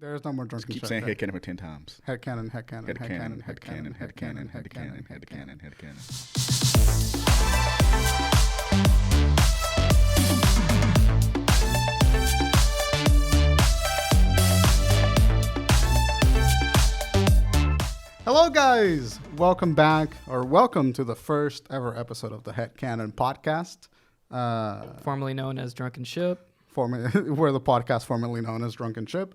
There is no more drunken Keep ship. saying HeadKanon for 10 times. HeadKanon, HeadKanon, HeadKanon, HeadKanon, HeadKanon, HeadKanon, HeadKanon, HeadKanon, HeadKanon, HeadKanon. Hello, guys. Welcome back, or welcome to the first ever episode of the HeadKanon podcast. Formerly known as Drunken Ship. We're the podcast formerly known as Drunken Ship.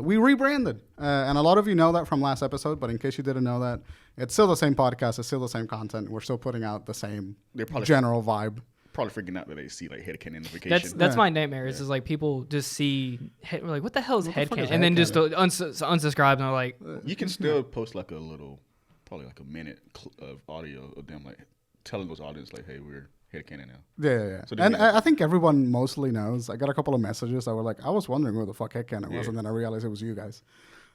We rebranded, and a lot of you know that from last episode, but in case you didn't know that, it's still the same podcast, it's still the same content, we're still putting out the same general vibe. Probably figuring out that they see like HeadKanon notification. That's my nightmare. Is like people just see, we're like, what the hell is HeadKanon? And HeadKanon? then just unsubscribe and they're like, You can still post like a little, probably like a minute of audio of them like telling those audience like, hey, we're HeadKanon now. Yeah. So And I think everyone mostly knows. I got a couple of messages that were like, I was wondering where the fuck HeadKanon was, and then I realized it was you guys.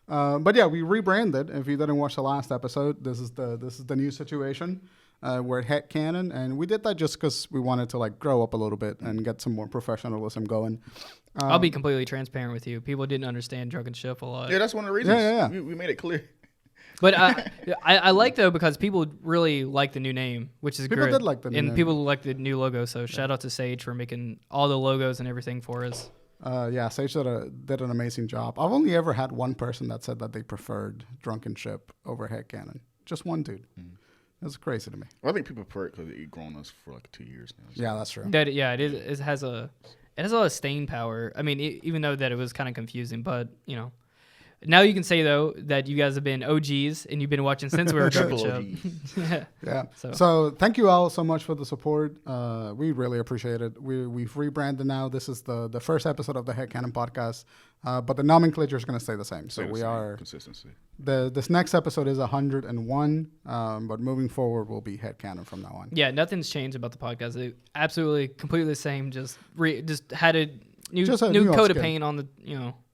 But yeah, we rebranded. If you didn't watch the last episode, this is the new situation. We're at HeadKanon, and we did that just because we wanted to like grow up a little bit and get some more professionalism going. I'll be completely transparent with you. People didn't understand Drunken Ship a lot. Yeah, that's one of the reasons. Yeah. We made it clear. But I like though because people really like the new name, which is People great. did like the new and name. people like the new logo. So shout out to Sage for making all the logos and everything for us. Yeah, Sage did an amazing job. I've only ever had one person that said that they preferred Drunken Ship over HeadKanon. Just one dude. That's crazy to me. Well, I think people prefer it because they've grown us for like 2 years now. So. Yeah, that's true. It is. It has a lot of staying power. I mean, even though that it was kind of confusing, but you know. Now you can say though that you guys have been OGs and you've been watching since we were Drunken Ship. Yeah. So thank you all so much for the support. We really appreciate it. We've rebranded now. This is the first episode of the HeadKanon podcast, but the nomenclature is going to stay the same. So we are consistency. This next episode is 101, but moving forward will be HeadKanon from now on. yeah, nothing's changed about the podcast. It absolutely completely the same. Just had a new coat of paint on the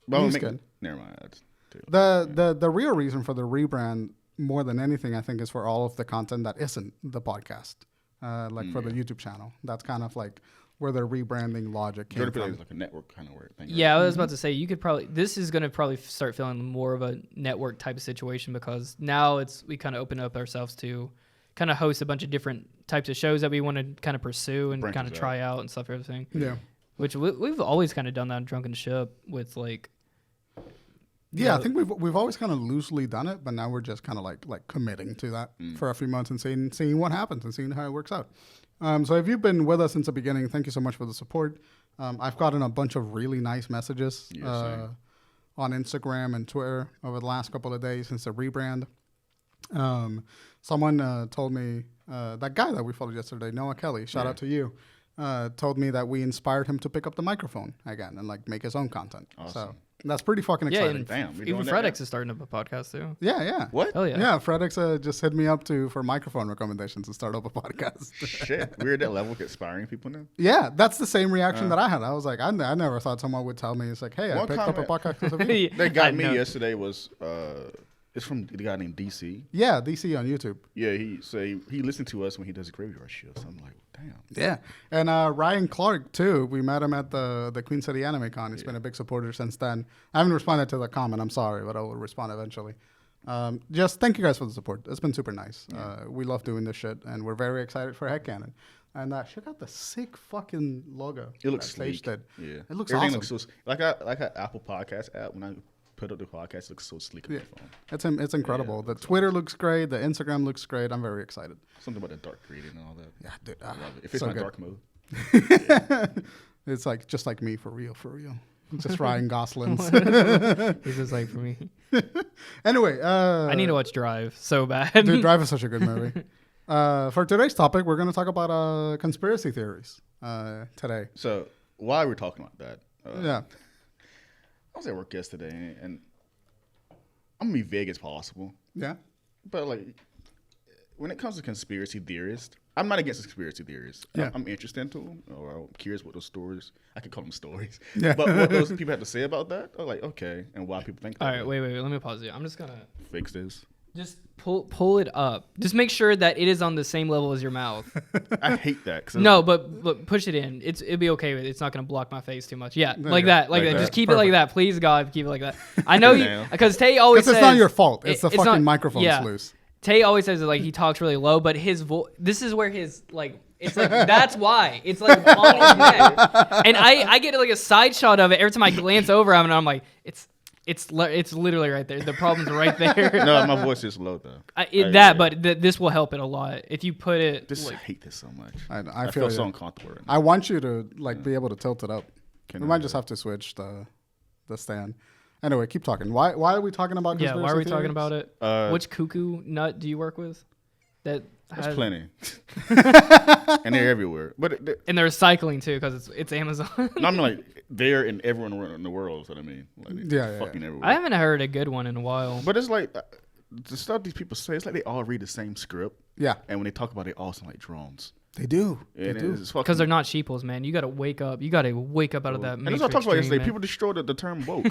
Never mind. That's The real reason for the rebrand, more than anything, I think, is for all of the content that isn't the podcast, for the YouTube channel. That's kind of like where the rebranding logic came from. It's like a network kind of work thing. Yeah, I was about to say this is going to probably start feeling more of a network type of situation because now we kind of open up ourselves to kind of host a bunch of different types of shows that we want to kind of pursue and kind of try out and stuff, everything. Yeah. Which we've always kind of done that on Drunken Ship with like. Yeah, I think we've always kind of loosely done it, but now we're just kind of like committing to that for a few months and seeing what happens and seeing how it works out. So if you've been with us since the beginning, thank you so much for the support. I've gotten a bunch of really nice messages on Instagram and Twitter over the last couple of days since the rebrand. Someone told me, that guy that we followed yesterday, Noah Kelly, shout out to you, told me that we inspired him to pick up the microphone again and like make his own content. Awesome. So that's pretty fucking exciting. And even FredX is starting up a podcast too. Yeah. What? Oh yeah. Yeah, FredX just hit me up for microphone recommendations to start up a podcast. Shit, we're at that level of inspiring people now. Yeah, that's the same reaction that I had. I was like, I never thought someone would tell me. It's like, hey, I picked up a podcast because of you. They got me yesterday was it's from the guy named DC. Yeah, DC on YouTube. Yeah, he listened to us when he does a graveyard shift. So I'm like, damn. Yeah, and Ryan Clark too. We met him at the Queen City Anime Con. He's been a big supporter since then. I haven't responded to the comment. I'm sorry, but I will respond eventually. Just thank you guys for the support. It's been super nice. We love doing this shit, and we're very excited for HeadKanon. And check out the sick fucking logo. It looks sleek. Yeah, it looks Everything awesome. looks so like an Apple Podcast app. When I put up the podcast, it looks so sleek on my phone. It's incredible. The Twitter looks great. The Instagram looks great. I'm very excited. Something about the dark grading and all that. Yeah, dude. I love it. If it's so my good. dark mode. It's like just like me for real. Just Ryan Gosling's. This is like for me. Anyway, I need to watch Drive so bad. Dude, Drive is such a good movie. For today's topic, we're going to talk about conspiracy theories today. So while we're talking about that, yeah. I was at work yesterday, and I'm gonna be vague as possible. Yeah. But like, when it comes to conspiracy theorists, I'm not against conspiracy theorists. Yeah. I'm interested into them, or I'm curious what those stories. I could call them stories. Yeah. But what those people have to say about that, I'm like, okay, and why people think. All that right, way. wait. Let me pause you. I'm just gonna Fix this. Just pull it up. Just make sure that it is on the same level as your mouth. I hate that. No, but push it in. It'll be okay with it. It's not gonna block my face too much. Yeah, There like you go. that. Like that. Just keep Perfect. it like that. Please, God, keep it like that. I know you Now. because Tay always Because says it's not your fault. It's the fucking not- microphone's yeah. loose. Tay always says that like he talks really low, but his voice. This is where his like. It's like that's why it's like on his neck, and I get like a side shot of it every time I glance over him, and I'm like, it's literally right there. The problem's right there. No, my voice is low though. But this will help it a lot if you put it. I hate this so much. I feel feel so you. uncomfortable. Right now. I want you to like be able to tilt it up. Can We I might do just that? have to switch the stand. Anyway, keep talking. Why are we talking about? Yeah, why are we talking conspiracy about it? Uh, Which cuckoo nut do you work with? That There's has, plenty, and they're everywhere. But and they're recycling too because it's Amazon. no, I mean like they're in everyone in the world. Is what I mean. Like, Yeah, fucking everywhere. I haven't heard a good one in a while. But it's like the stuff these people say. It's like they all read the same script, Yeah, and when they talk about it, they all sound like drones. they do. And They do. it's fucking, Because they're not sheeples, man. You got to wake up. You got to wake up out of that. And that's what I talked about Matrix yesterday. dream, People man. destroy the term woke.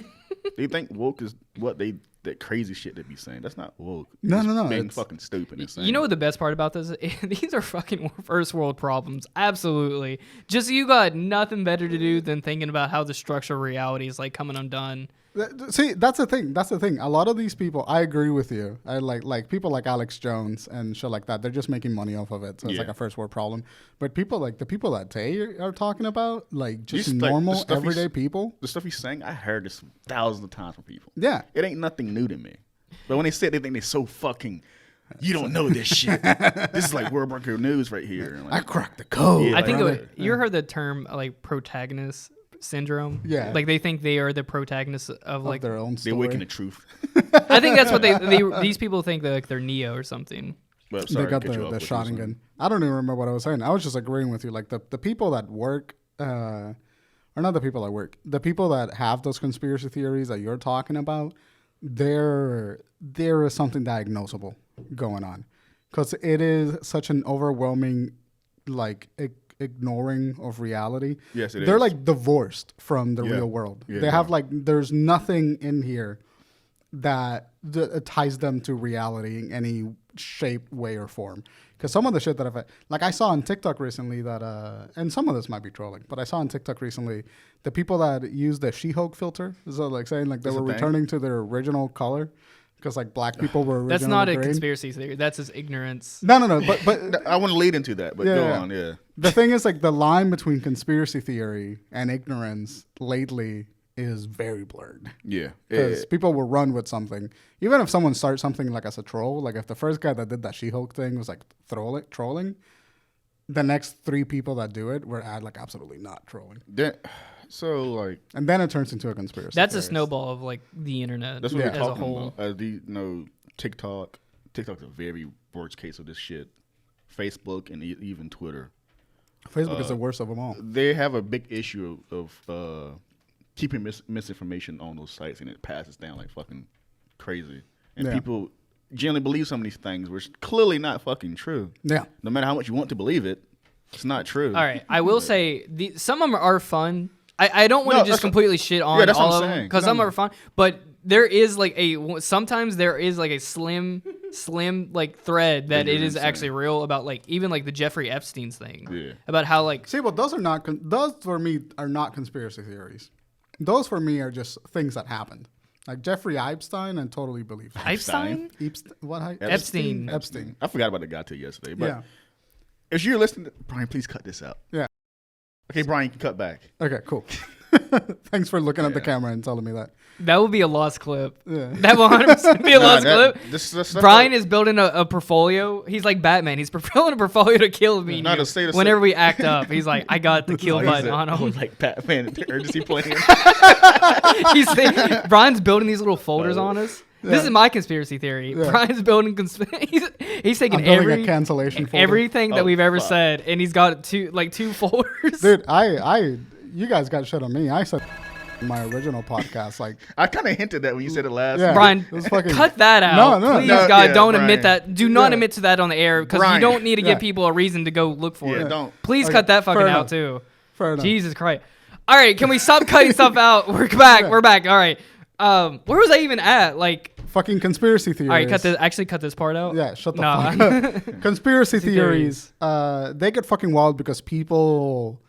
They think woke is what that crazy shit they be saying. That's not woke. No, It's no, Being it's- fucking stupid. And You know what the best part about this? These are fucking first world problems. Absolutely. Just you got nothing better to do than thinking about how the structure of reality is like coming undone. See, that's the thing. That's the thing. A lot of these people, I agree with you. I like people like Alex Jones and shit like that. They're just making money off of it, so it's Yeah. like a first world problem. But people like the people that Tay are talking about, like just These, like, the normal stuff everyday people. The stuff he's saying, I heard this thousands of times from people. Yeah, It ain't nothing new to me. But when they say it, they think they're so fucking. You don't know this shit. This is like World Bunker News right here. And I like, cracked the code. Yeah, I think right. you heard the term like protagonist syndrome. Yeah. Like they think they are the protagonists of Of like. their own they're story. waking the truth. I think that's what these people think that like they're Neo or something. But They sorry to got cut you the off, what you were saying. shotgun. I don't even remember what I was saying. I was just agreeing with you. Like the people that work, or not the people that work, the people that have those conspiracy theories that you're talking about, there is something diagnosable going on, because it is such an overwhelming, like ignoring of reality. Yes, it They're is. like divorced from the Yeah. real world. Yeah, they they have are. like there's nothing in here that ties them to reality in any shape, way, or form. Because some of the shit that I saw on TikTok recently that, and some of this might be trolling, but I saw on TikTok recently the people that use the She-Hulk filter, so like saying like they That's were a thing? returning to their original color because like black people were originally That's not a green. conspiracy theory. That's just ignorance. No, but I want to lead into that, but Yeah, go yeah. on. Yeah. the thing is like the line between conspiracy theory and ignorance lately is very blurred. Yeah. Because people will run with something. Even if someone starts something like as a troll, like if the first guy that did that She-Hulk thing was like trolling, the next three people that do it were like absolutely not trolling. So like And then it turns into a conspiracy. That's a theorist. snowball of like the internet that's what Yeah. we're as a talking whole. about. TikTok. TikTok's a very worst case of this shit. Facebook and even Twitter. Facebook is the worst of them all. They have a big issue of keeping misinformation on those sites, and it passes down like fucking crazy. And Yeah. people generally believe some of these things, which clearly not fucking true. Yeah. No matter how much you want to believe it, it's not true. All right, I will say some of them are fun. I don't want No, to just that's what- completely shit on Yeah, that's what all I'm of them saying. because some are fun, but there is like sometimes there is like a slim like thread that Yeah, it is insane. actually real about like even like the Jeffrey Epstein's thing Yeah. about how like See, but those are not. Those for me are not conspiracy theories. Those for me are just things that happened. Like Jeffrey Epstein, I totally believe. Epstein. Epstein. Epstein. I forgot about the guy till yesterday. But Yeah. if you're listening, Brian, please cut this out. Yeah. Okay, Brian, you can cut back. Okay, cool. Thanks for looking at the camera and telling me that. That would be a lost clip. Yeah. That will 100% be a lost clip. This Brian is building a portfolio. He's like Batman. He's building a portfolio to kill me. Not to say to whenever say- we act up, he's like, I got the kill button on him. Like Batman, urgency plan. Brian's building these little folders on us. This is my conspiracy theory. Yeah. Brian's building. He's taking I'm building a cancellation folder. everything that Oh, we've ever fuck. said, and he's got two folders. Dude, you guys got shit on me. I said in my original podcast, like, I kind of hinted that when you said it last. Yeah. Brian, It was fucking- cut that out. No, Please, no, God, yeah, don't Brian. admit that. Do not Yeah. admit to that on the air because you Brian. don't need to Yeah. give people a reason to go look for Yeah, it. don't. Please Okay, cut that fucking fair out enough. too. fair enough. Jesus Christ. All right, can we stop cutting stuff out? We're back. Yeah. We're back. All right. Where was I even at? Like, fucking conspiracy theories. all right, cut this part out. Yeah, shut the Nah. fuck up. Conspiracy theories. They get fucking wild because people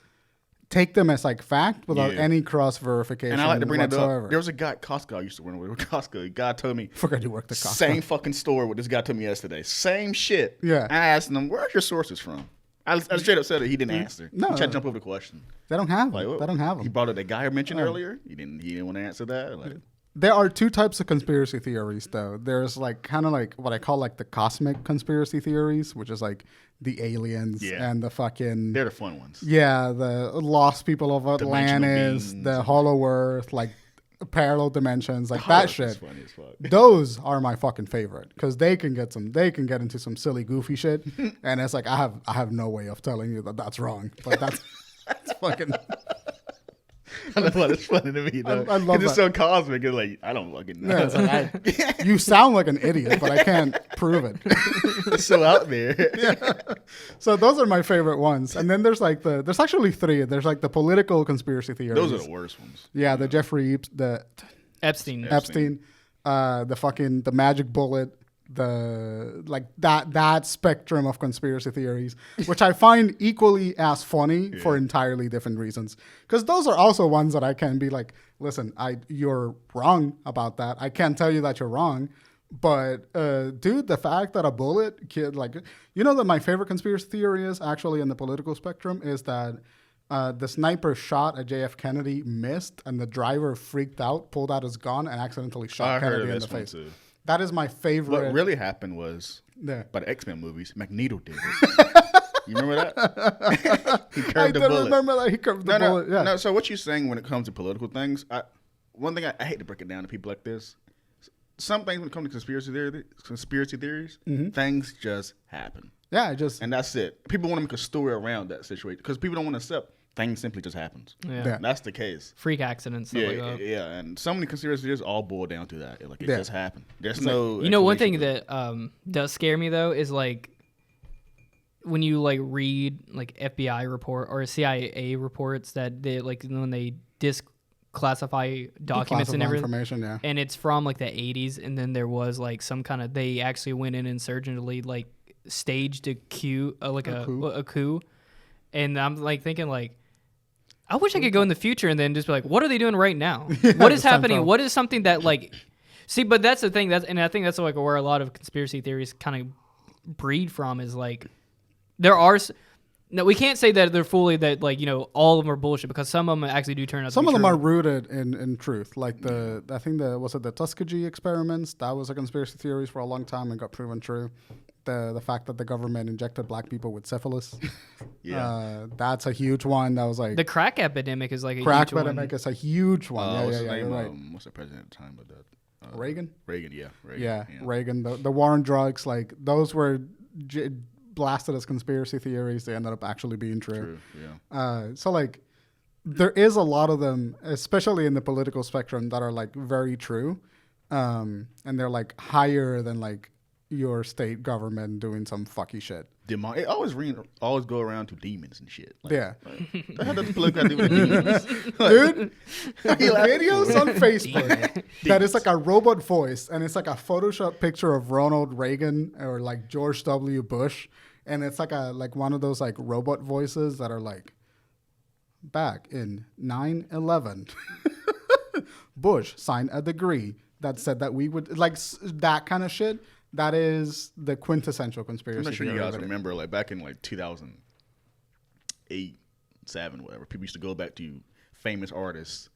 take them as like fact without any cross verification. And I like to bring whatsoever. that up. There was a guy at Costco I used to run with Costco. A guy told me, Forgot you worked at Costco. same fucking store what this guy told me yesterday. Same shit. Yeah. I asked him, where's your sources from? I straight up said it. He didn't answer. No. He tried to jump over the question. They don't have Like, them. They don't have them. He brought up that guy I mentioned earlier. He didn't want to answer that. Like, There are two types of conspiracy theories, though. There's like kind of like what I call like the cosmic conspiracy theories, which is like the aliens and the fucking they're the fun ones. Yeah, the lost people of Atlantis, the Hollow Earth, like parallel dimensions, like that shit. Funny as fuck. Those are my fucking favorite because they can get into some silly goofy shit, and it's like I have no way of telling you that that's wrong, but that's fucking. I know it's funny to me though. I love it's that. so cosmic. It's like I don't fucking know. Yeah, it's like you sound like an idiot, but I can't prove it. It's so out there. So those are my favorite ones, and then there's like there's actually three. There's like the political conspiracy theories. Those are the worst ones. Yeah, the Jeffrey Epstein. the magic bullet, the like that spectrum of conspiracy theories, which I find equally as funny for entirely different reasons. Because those are also ones that I can be like, listen, you're wrong about that. I can't tell you that you're wrong. But dude, the fact that a bullet kid, like, you know that my favorite conspiracy theory is actually in the political spectrum is that the sniper shot at JF Kennedy missed, and the driver freaked out, pulled out his gun, and accidentally shot Kennedy in the face. Too. That is my favorite. What really happened was, by the X-Men movies, Magneto did it. You remember that? He curved the bullet. Remember that he curved the bullet. Yeah. No. So what you're saying when it comes to political things, one thing I hate to break it down to people like this. Some things when it comes to conspiracy theories, things just happen. Yeah, and that's it. People want to make a story around that situation because people don't want to accept things simply just happens. Yeah. That's the case. Freak accidents. Yeah, and so many conspiracy theories all boil down to that. Like it just happened. There's no. You know, one thing that does scare me though is like when you like read like FBI report or CIA reports that they like when they classify documents and everything information, and it's from like the 80s, and then there was like some kind of they actually went in and surgically like staged a coup, a coup, and I'm like thinking like I wish I could go in the future and then just be like, what are they doing right now? What is happening? What is something that like see? But that's the thing, and I think that's like where a lot of conspiracy theories kind of breed from is like there are. No, we can't say that they're fully that like, you know, all of them are bullshit because some of them actually do turn out some to be of them true. are rooted in truth. Like I think the Tuskegee experiments, that was a conspiracy theory for a long time and got proven true. The fact that the government injected black people with syphilis. That's a huge one. That was like the crack epidemic is like a crack huge epidemic is a huge one. What's You're right. What's the president at the time of that? Reagan? Reagan, yeah. Reagan. The war on drugs, like those were blasted as conspiracy theories. They ended up actually being true. So like there is a lot of them, especially in the political spectrum, that are like very true, and they're like higher than like your state government doing some fucky shit. It always go around to demons and shit. Like, How does political do with demons? Dude, videos on Facebook that is like a robot voice, and it's like a Photoshop picture of Ronald Reagan or like George W. Bush, and it's like one of those like robot voices that are like, back in 9/11, Bush signed a decree that said that we would like that kind of shit. That is the quintessential conspiracy. I'm not sure you guys remember, like back in like 2008, 7, whatever. People used to go back to famous artists,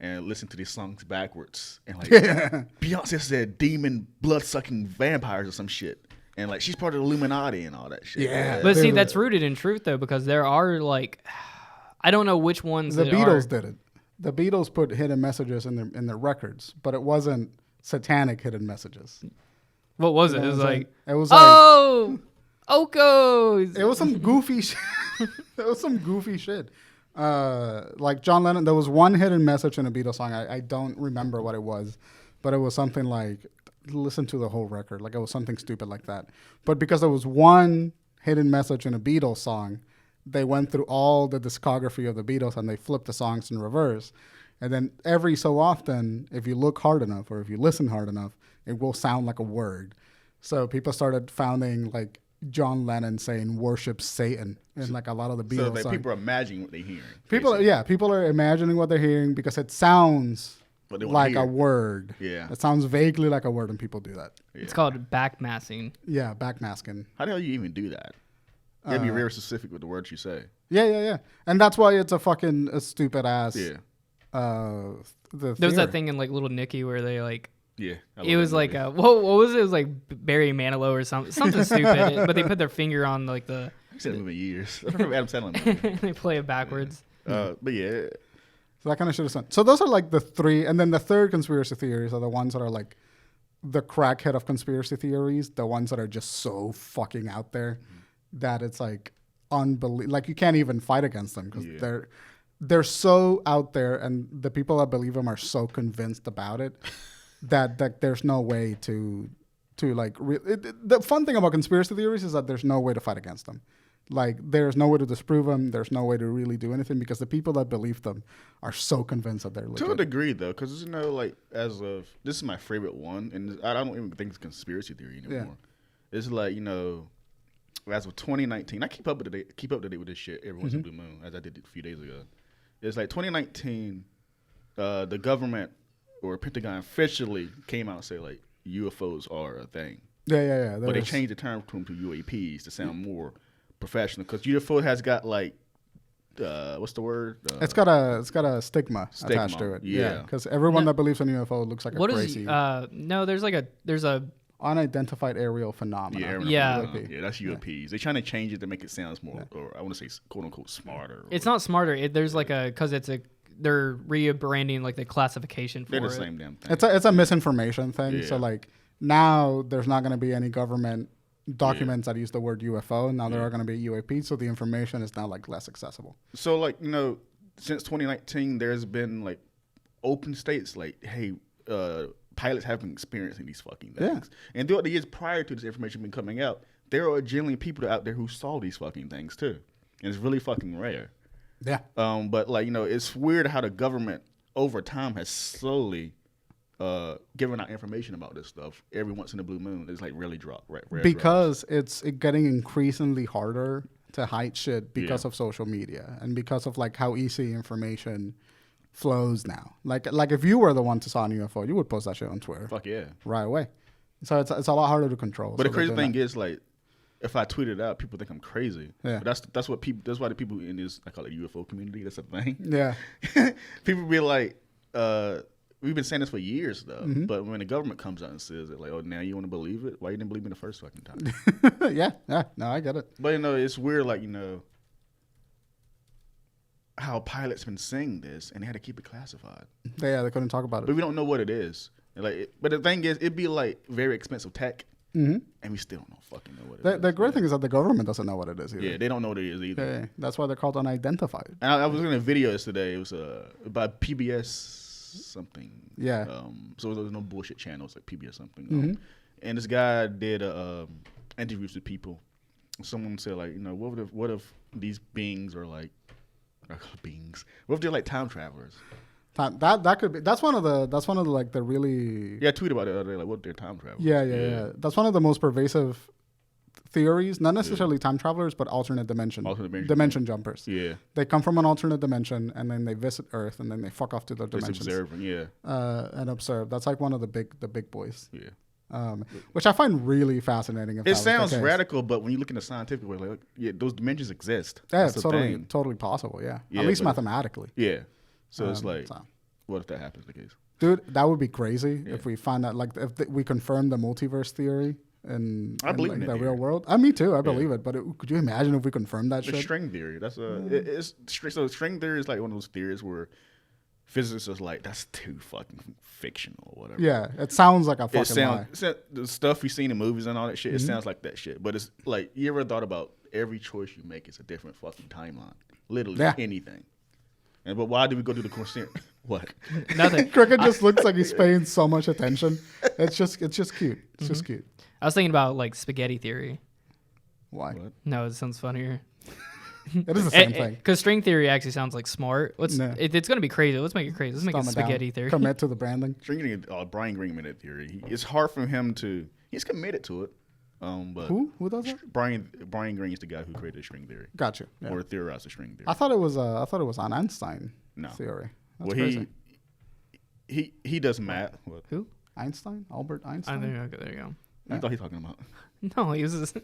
and listen to these songs backwards. And like Beyonce said, "demon blood sucking vampires" or some shit, and like she's part of the Illuminati and all that shit. Yeah, but see, that's rooted in truth though, because there are like, I don't know which ones. The Beatles did it. The Beatles put hidden messages in their records, but it wasn't satanic hidden messages. What was it? It was like Okos. It was some goofy shit. It was some goofy shit. Like John Lennon, there was one hidden message in a Beatles song. I don't remember what it was, but it was something like, listen to the whole record. Like it was something stupid like that. But because there was one hidden message in a Beatles song, they went through all the discography of the Beatles and they flipped the songs in reverse. And then every so often, if you look hard enough or if you listen hard enough, it will sound like a word. So people started founding like John Lennon saying worship Satan in like a lot of the Beatles. So like people are imagining what they're hearing. People are imagining what they're hearing because it sounds like a word. Yeah. It sounds vaguely like a word and people do that. Yeah. It's called backmasking. Yeah, backmasking. How the hell do you even do that? You gotta be very specific with the words you say. Yeah. And that's why it's a stupid ass. Yeah. There was that thing in like Little Nicky where they like. Yeah. It was like what was it? It was like Barry Manilow or something stupid. But they put their finger on like the. I've seen it in years. I remember Adam Sandler. They play it backwards. But yeah. So that kind of shit is fun. So those are like the three, and then the third conspiracy theories are the ones that are like the crackhead of conspiracy theories, the ones that are just so fucking out there that it's like unbelievable. Like you can't even fight against them because they're so out there, and the people that believe them are so convinced about it that there's no way to like. The fun thing about conspiracy theories is that there's no way to fight against them. Like, there's no way to disprove them. There's no way to really do anything because the people that believe them are so convinced that they're legit. To a degree, though, because, like, this is my favorite one, and I don't even think it's conspiracy theory anymore. Yeah. It's like, as of 2019, I keep up to date with this shit every once in a blue moon, as I did a few days ago. It's like 2019, the government or Pentagon officially came out and said, like, UFOs are a thing. Yeah. But they changed the term to UAPs to sound more professional, because UFO has got like what's the word? It's got a stigma attached to it. Yeah, because everyone that believes in UFO looks like a crazy. No, there's a unidentified aerial phenomenon. Yeah, that's UAPs. They're trying to change it to make it sound more, or I want to say quote unquote smarter. It's not smarter. There's like because they're rebranding like the classification for They're the it. same damn thing. It's a misinformation thing. Yeah. So like now there's not going to be any government documents that use the word UFO. Now there are going to be UAP, so the information is now like less accessible. So like since 2019, there's been like open states like, hey, pilots have been experiencing these fucking things, and throughout the years prior to this information being coming out, there are genuinely people out there who saw these fucking things too, and it's really fucking rare. Yeah. But like it's weird how the government over time has slowly giving out information about this stuff every once in a blue moon. It's like really because it's getting increasingly harder to hide shit because of social media and because of like how easy information flows now. Like if you were the one to saw an UFO, you would post that shit on Twitter. Fuck yeah, right away. So it's a lot harder to control. But the crazy thing is, like, if I tweet it out, people think I'm crazy. Yeah, but that's why the people in this, I call it UFO community, that's a thing. Yeah, people be like, we've been saying this for years, though. But when the government comes out and says it, like, oh, now you want to believe it? Why you didn't believe me the first fucking time? Yeah. No, I get it. But, it's weird, like, how pilots been saying this, and they had to keep it classified. They couldn't talk about it. But we don't know what it is. But the thing is, it'd be, like, very expensive tech, and we still don't fucking know what it is. The great thing is that the government doesn't know what it is either. Yeah, they don't know what it is either. Yeah, that's why they're called unidentified. And I was in a video yesterday. It was about PBS something. Yeah. So there was no bullshit channels like PBS something. And this guy did interviews with people. Someone said like, what if these beings are like beings? What if they're like time travelers? That could be. That's one of the like the really. Yeah, I tweeted about it the other day. Like, what if they're time travelers? Yeah. That's one of the most pervasive theories. Not necessarily time travelers, but alternate dimension jumpers. Yeah. They come from an alternate dimension and then they visit Earth and then they fuck off to the dimensions. Just observing, and observe. That's like one of the big boys. Yeah. Which I find really fascinating. It sounds radical, but when you look in the scientific way, like, those dimensions exist. Yeah, it's totally possible. Yeah. At least mathematically. Yeah. So it's like, what if that happens? The case, dude, that would be crazy if we find that. Like, if we confirm the multiverse theory in the real world. Me too. I believe it. But could you imagine if we confirmed that shit? The string theory. That's so string theory is like one of those theories where physicists are like, that's too fucking fictional or whatever. Yeah, it sounds like a fucking lie. The stuff we've seen in movies and all that shit, it sounds like that shit. But it's like, you ever thought about every choice you make is a different fucking timeline? Literally anything. But why do we go to the concern? What? Nothing. Cricket just looks like he's paying so much attention. It's just cute. It's just cute. I was thinking about like spaghetti theory. Why? What? No, it sounds funnier. It is the same thing. Because string theory actually sounds like smart. It's going to be crazy. Let's make it crazy. Let's make it spaghetti theory. Commit to the branding. String theory, Bryan Green minute theory. It's hard for him to. He's committed to it. But who does that? Bryan Green is the guy who created string theory. Gotcha. Yeah. Or theorized the string theory. I thought it was an Einstein theory. That's crazy. He does math. What? Who? Einstein? Albert Einstein? There you go. I thought he was talking about. No, he was just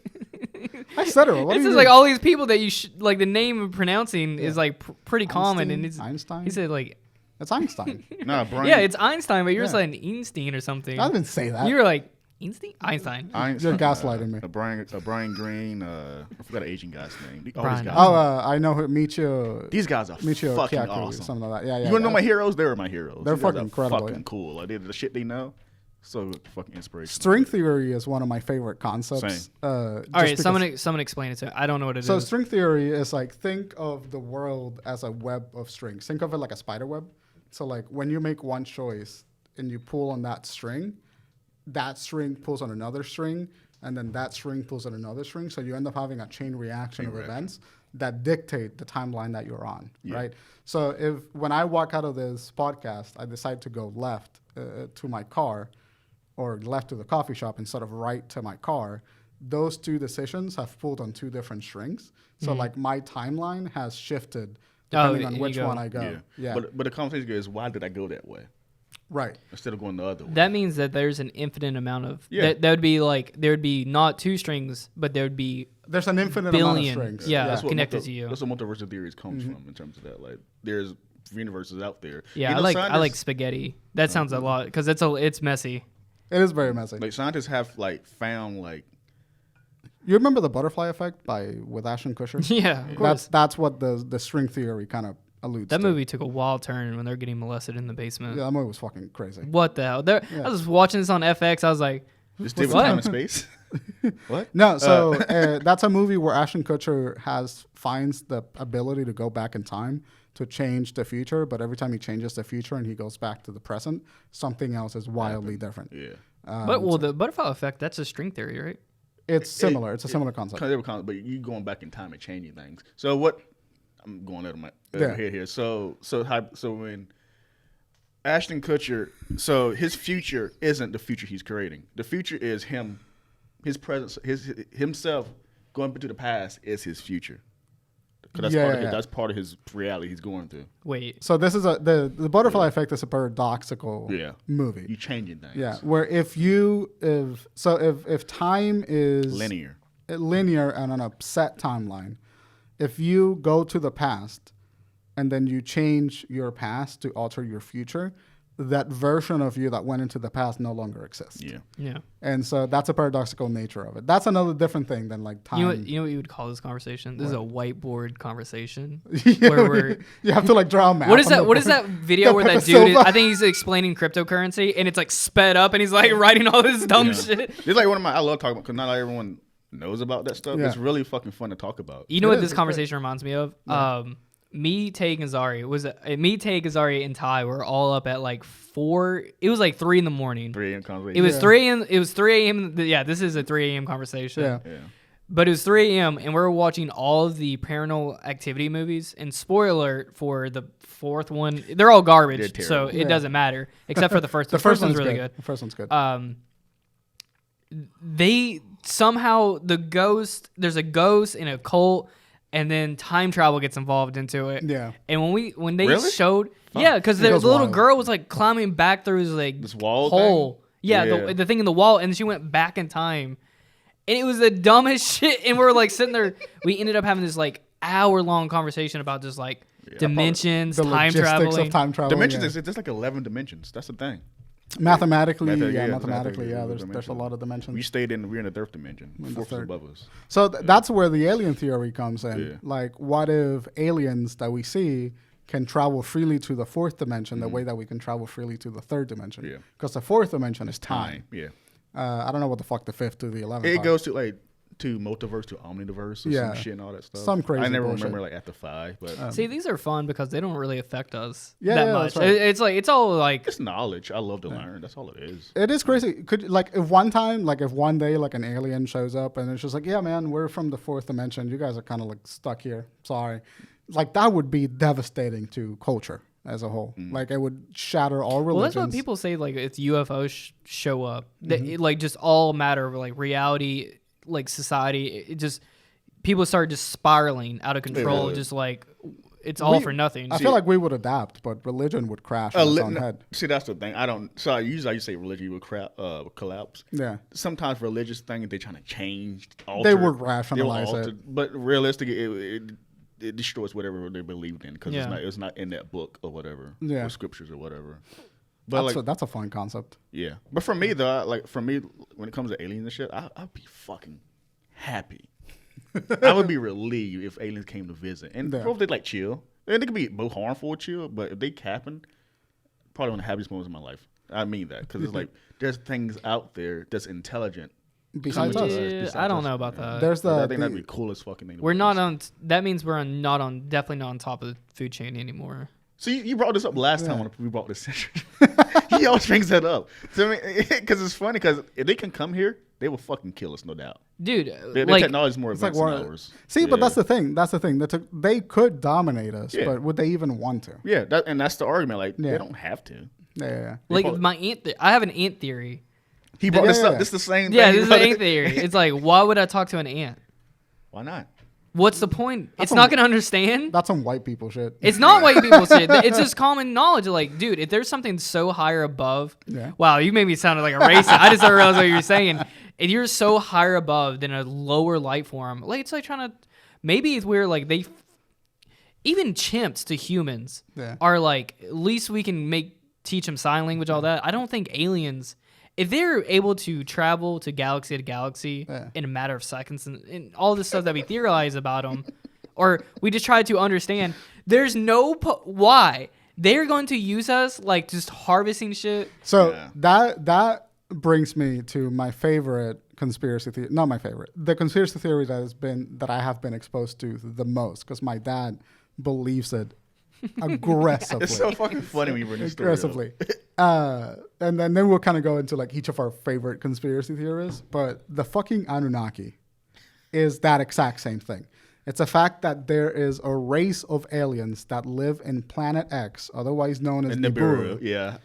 I said it. What it's just like all these people that you like the name of pronouncing is like pretty common, and it's Einstein. He said like it's Einstein. No, Bryan. Yeah, it's Einstein, but you're saying Einstein or something. I didn't say that. You were like Einstein. You're gaslighting me. Bryan Green. I forgot an Asian guy's name. Brian. I know who Michio. These guys are Michio fucking Kaku, awesome. Something like that. Yeah. You wanna know my heroes? They're my heroes. They're These fucking guys are incredible. Fucking cool. Like the shit they know. So fucking inspirational. String theory is one of my favorite concepts. All right, someone explain it to me. I don't know what it is. So string theory is like, think of the world as a web of strings. Think of it like a spider web. So like when you make one choice and you pull on that string pulls on another string, and then that string pulls on another string. So you end up having a chain reaction of events that dictate the timeline that you're on, right? So when I walk out of this podcast, I decide to go left to my car, or left to the coffee shop instead of right to my car, those two decisions have pulled on two different strings. So like my timeline has shifted depending on which one I go. Yeah. But the conversation is, why did I go that way? Right. Instead of going the other way. That means that there's an infinite amount of that would be like there would be not two strings, but there's an infinite amount of strings. Yeah, connected to you. That's what multiverse theories comes from in terms of that. Like there's universes out there. Yeah, I like spaghetti. That sounds a lot because it's messy. It is very messy. Like scientists have like found like. You remember the butterfly effect with Ashton Kutcher? Yeah, of course. That's what the string theory kind of alludes to. That movie took a wild turn when they're getting molested in the basement. Yeah, that movie was fucking crazy. What the hell? I was watching this on FX. I was like, just different time and space. What? No, so that's a movie where Ashton Kutcher finds the ability to go back in time to change the future, but every time he changes the future and he goes back to the present, something else is wildly different. Yeah. The butterfly effect, that's a string theory, right? It's similar. It's a similar concept. But you going back in time and changing things. So what? I'm going out of my head here. So when Ashton Kutcher, so his future isn't the future he's creating. The future is him, his presence, himself going into the past is his future. Because that's part of his reality he's going through. Wait. So this is the butterfly effect is a paradoxical movie. You changing things. Yeah. Where if time is linear and on a set timeline, if you go to the past and then you change your past to alter your future, that version of you that went into the past no longer exists. Yeah. And so that's a paradoxical nature of it. That's another different thing than like time. You know what you would call this conversation? This is a whiteboard conversation. Where you have to like draw a map. What is that video where that dude is, I think he's explaining cryptocurrency and it's like sped up and he's like writing all this dumb shit. It's like I love talking about because not everyone knows about that stuff. It's really fucking fun to talk about. You know what this conversation reminds me of? Me, Tay, Gazari, and Ty were all up at like 4. It was like 3 in the morning. 3 a.m. conversation. It was 3 a.m. It was 3 a.m. Yeah, this is a 3 a.m. conversation. Yeah. But it was 3 a.m. and we were watching all of the Paranormal Activity movies. And spoiler alert for the fourth one, they're all garbage, so it doesn't matter except for the first. The first one's really good. The first one's good. They somehow there's a ghost in a cult. And then time travel gets involved into it. Yeah. And when they showed, because the little girl was like climbing back through this wall hole. Thing? Yeah, the thing in the wall, and she went back in time, and it was the dumbest shit. And we were like sitting there. We ended up having this like hour-long conversation about just like dimensions, time traveling. Dimensions is just like 11 dimensions. That's the thing. Mathematically, there's a lot of dimensions. We're in the third dimension. Fourth above us. So that's where the alien theory comes in. Yeah. Like, what if aliens that we see can travel freely to the fourth dimension the way that we can travel freely to the third dimension? Yeah. Because the fourth dimension is time. Yeah. I don't know what the fuck the fifth to the 11th. It goes to like to multiverse to omniverse or some shit and all that stuff. Some crazy I never bullshit. remember like after 5, but see, these are fun because they don't really affect us Yeah, that yeah, much. that's right. It's like it's all like it's knowledge. I love to learn. That's all it is. It is crazy. Could like if one day like an alien shows up and it's just like, yeah, man, we're from the 4th dimension. You guys are kind of like stuck here. Sorry. Like that would be devastating to culture as a whole. Like it would shatter all religions. Well, that's what people say. Like it's UFOs show up. That it, like just all matter of like reality, like society. It just people start just spiraling out of control. Really? Just like it's all for nothing. I feel like we would adapt, but religion would crash on its own head. See, that's the thing. I don't. So usually I say religion would collapse. Yeah. Sometimes religious things they're trying to change, alter. They would rationalize it. But realistically, it destroys whatever they believed in because it's not in that book or whatever, or scriptures or whatever. But that's a fun concept. Yeah. But for me though, when it comes to aliens and shit, I'd be fucking happy. I would be relieved if aliens came to visit, and if they like chill. And it could be both harmful or chill, but if they capping, probably one of the happiest moments of my life. I mean that because it's like there's things out there that's intelligent. Besides us, I don't know about that. There's I think that'd be the coolest fucking thing. We're not on. That means we're definitely not on top of the food chain anymore. So you brought this up last time when we brought this. He always brings that up. So I mean, because it's funny because if they can come here, they will fucking kill us, no doubt. Dude, their technology is more advanced than ours. See, but that's the thing. They could dominate us, but would they even want to? Yeah, and that's the argument. Like they don't have to. Yeah. Like my aunt, I have an ant theory. He brought this up. This is the same thing. Yeah, this is an ant theory. It's like, why would I talk to an ant? Why not? What's the point? It's not going to understand. That's some white people shit. It's not white people shit. It's just common knowledge. Like, dude, if there's something so higher above. Yeah. Wow, you made me sound like a racist. I just didn't realize what you were saying. If you're so higher above than a lower life form, like it's like trying to. Maybe it's where like even chimps to humans are like, at least we can teach them sign language, all that. I don't think aliens. If they're able to travel to galaxy in a matter of seconds and all this stuff that we theorize about them, or we just try to understand, there's no why they're going to use us like just harvesting shit. So that brings me to my favorite conspiracy theory. Not my favorite. The conspiracy theory that I have been exposed to the most because my dad believes it aggressively. It's so fucking funny when you bring this story aggressively. And then we'll kind of go into like each of our favorite conspiracy theories. But the fucking Anunnaki is that exact same thing. It's a fact that there is a race of aliens that live in Planet X, otherwise known as Nibiru. Yeah.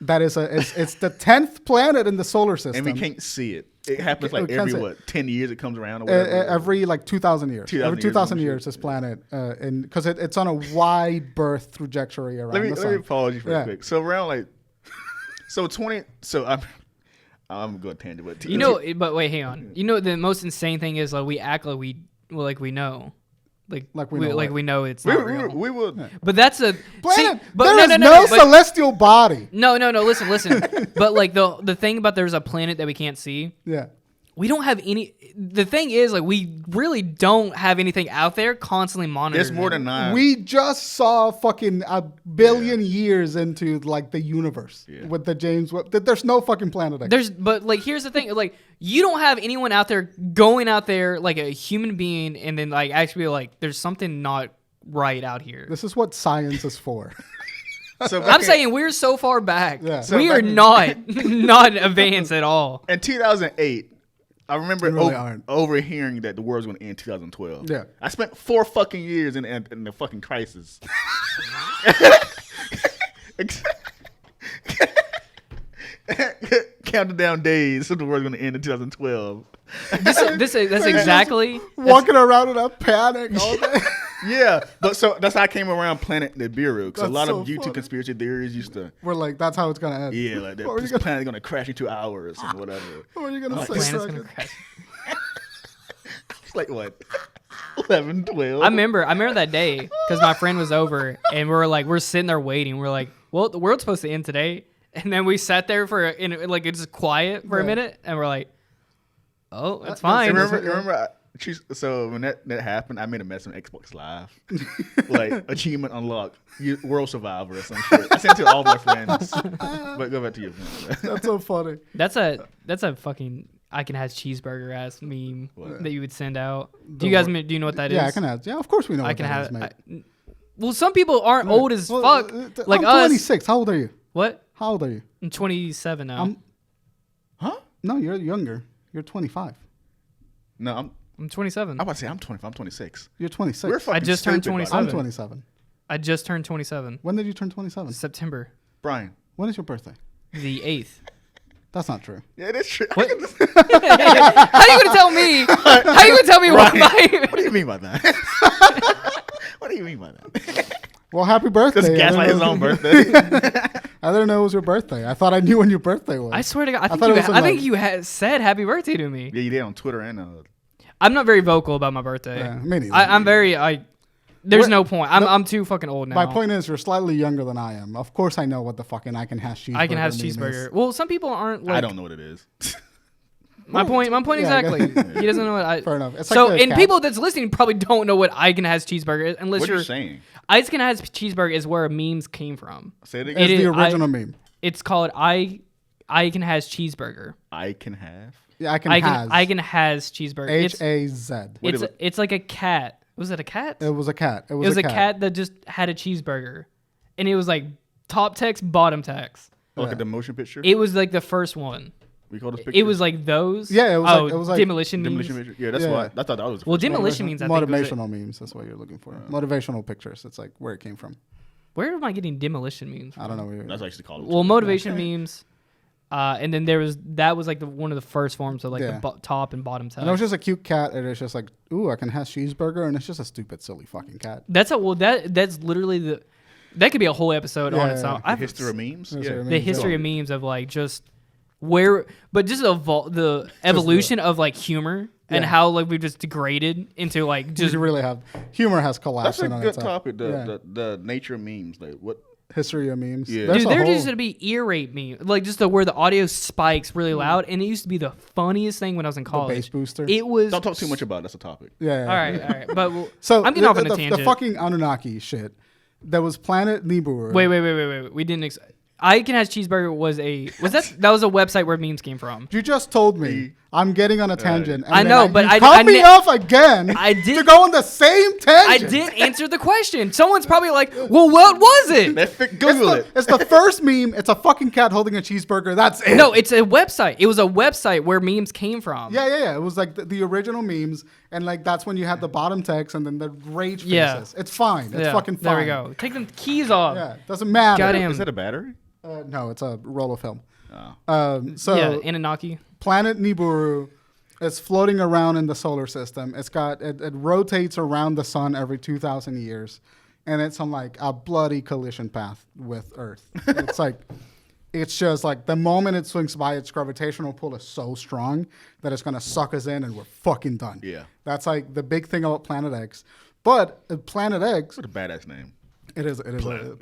That is it's the 10th planet in the solar system. And we can't see it. It happens like every 10 years it comes around or whatever. Every like 2,000 years. Every 2,000 years this planet, because it's on a wide birth trajectory around the sun. Let me pause you for a quick. So around like, I'm going to tangent, but but wait, hang on. You know the most insane thing is like we act like we know. We know it's not real. We would. But that's a planet. See, but there is no celestial body. No. Listen. But like the thing about there's a planet that we can't see. Yeah. We don't have any. The thing is, like, we really don't have anything out there constantly monitoring. There's more than 9. We just saw fucking a billion years into like the universe with the James Webb. There's no fucking planet. But like, here's the thing: like, you don't have anyone out there going out there like a human being, and then like actually like, there's something not right out here. This is what science is for. So I'm saying we're so far back. Yeah. So we are not advanced at all. In 2008. I remember overhearing that the world was going to end in 2012. Yeah. I spent 4 fucking years in the fucking crisis. Counting down days so the world's going to end in 2012. That's exactly walking around in a panic all day. Yeah, but so that's how I came around Planet Nibiru. Because a lot of YouTube conspiracy theories used to. We're like, that's how it's gonna end. Yeah, like this planet is gonna crash in 2 hours and whatever. What are you gonna say? Planet's gonna crash. It's like what? 11, 12. I remember that day because my friend was over and we're sitting there waiting. We're like, well, the world's supposed to end today, and then we sat there it's quiet for a minute, and we're like, oh, that's fine. Remember. So when that happened, I made a mess on Xbox Live, like achievement unlocked, world survivor or some shit. I sent it to all my friends. But go back to your friends. That's so funny. That's a fucking. I can have cheeseburger ass meme that you would send out. Do you know what that is? Yeah, I can have. Yeah, of course we know what that is, mate. Well, some people aren't old as fuck. Like I'm us. 26. How old are you? What? How old are you? I'm 27 now. Huh? No, you're younger. You're 25. No, I'm 27. I'm about to say I'm 25. I'm 26. You're 26. We're fucking I just turned stupid, 27. I'm 27. I just turned 27. When did you turn 27? September. Brian. When is your birthday? The 8th. That's not true. Yeah, it is true. What? How you gonna tell me? How you gonna tell me what my? What do you mean by that? What do you mean by that? Well, happy birthday. Just gaslight his own birthday. I didn't know it was your birthday. I thought I knew when your birthday was. I swear to God, I think you had said happy birthday to me. Yeah, you did on Twitter and. I'm not very vocal about my birthday. Yeah, me neither. I'm very. There's no point. I'm too fucking old now. My point is, you're slightly younger than I am. Of course, I know what the fucking I can have cheeseburger. I can have meme cheeseburger. is. Well, some people aren't. Like, I don't know what it is. My point Yeah, exactly. He doesn't know what I. Fair enough. It's So, like a and cat. people that's listening probably don't know what I can has cheeseburger is, unless What are you're you saying? I can has cheeseburger is where memes came from. Say it It's again. It the is- original meme. It's called I can has cheeseburger. I can have. Yeah, I can has cheeseburger. H-A-Z. It's like a cat. Was it a cat? It was a cat. It It was, was a cat that just had a cheeseburger, and it was like top text, bottom text. Look at the motion picture. It was like the first one. We call this picture. It was like those. Yeah, it was like demolition memes. Demolition picture. Yeah, that's Yeah. why I thought that was. The Well, first one. demolition memes. I think was motivational memes. That's what you're looking for. Motivational pictures. It's like where it came from. Where am I getting demolition memes? I don't know. That's what I used to call it. Well, motivation memes. And then that was like one of the first forms of like the top and bottom text. And it was just a cute cat, and it's just like, ooh, I can have cheeseburger, and it's just a stupid, silly fucking cat. That's literally that could be a whole episode on its own. The history of memes. The history of memes of like just but just the evolution of like humor and how like we've just degraded into like just You really have humor has collapsed. That's a on good its own. topic. The nature of memes. Like what history of memes. Yeah. There's dude, a there whole- used to be ear rape meme, like just where the audio spikes really loud, and it used to be the funniest thing when I was in college. bass booster. It was. Don't talk too much about it. That's a topic. Yeah. All right. But So I'm getting off on a the tangent. fucking Anunnaki shit. There was Planet Nibiru. Wait. We didn't. I Can Has Cheeseburger was that was a website where memes came from. You just told me I'm getting on a tangent. And I then know, but you cut me off again. I did to go on the same tangent. I didn't answer the question. Someone's probably like, "Well, what was it?" Google it. It's the first meme. It's a fucking cat holding a cheeseburger. That's it. No, it's a website. It was a website where memes came from. Yeah. It was like the original memes, and like that's when you had the bottom text and then the rage faces. Yeah. It's fine. It's fucking fine. There we go. Take the keys off. Yeah, doesn't matter. Goddamn. Is that a battery? No, it's a roll of film. Oh. So Anunnaki. Planet Nibiru is floating around in the solar system. It rotates around the sun every 2,000 years, and it's on like a bloody collision path with Earth. It's just like the moment it swings by, its gravitational pull is so strong that it's gonna suck us in, and we're fucking done. Yeah. That's like the big thing about Planet X. But Planet X, What a badass name. it is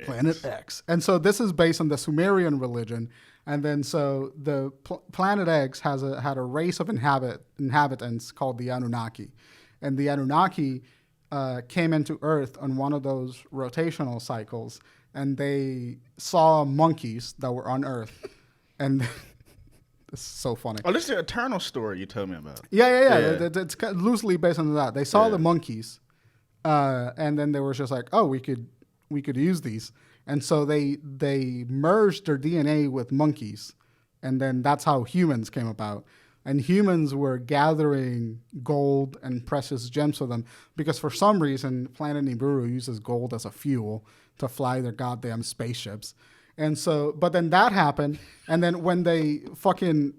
Planet X. And so this is based on the Sumerian religion. And then so the Planet X had a race of inhabitants called the Anunnaki. And the Anunnaki came into Earth on one of those rotational cycles, and they saw monkeys that were on Earth. And this is so funny. Oh, this is the Eternal story you told me about. Yeah. It's kind of loosely based on that. They saw the monkeys, and then they were just like, oh, we could use these. And so they merged their DNA with monkeys, and then that's how humans came about. And humans were gathering gold and precious gems for them because for some reason Planet Nibiru uses gold as a fuel to fly their goddamn spaceships. And so, but then that happened, and then when they fucking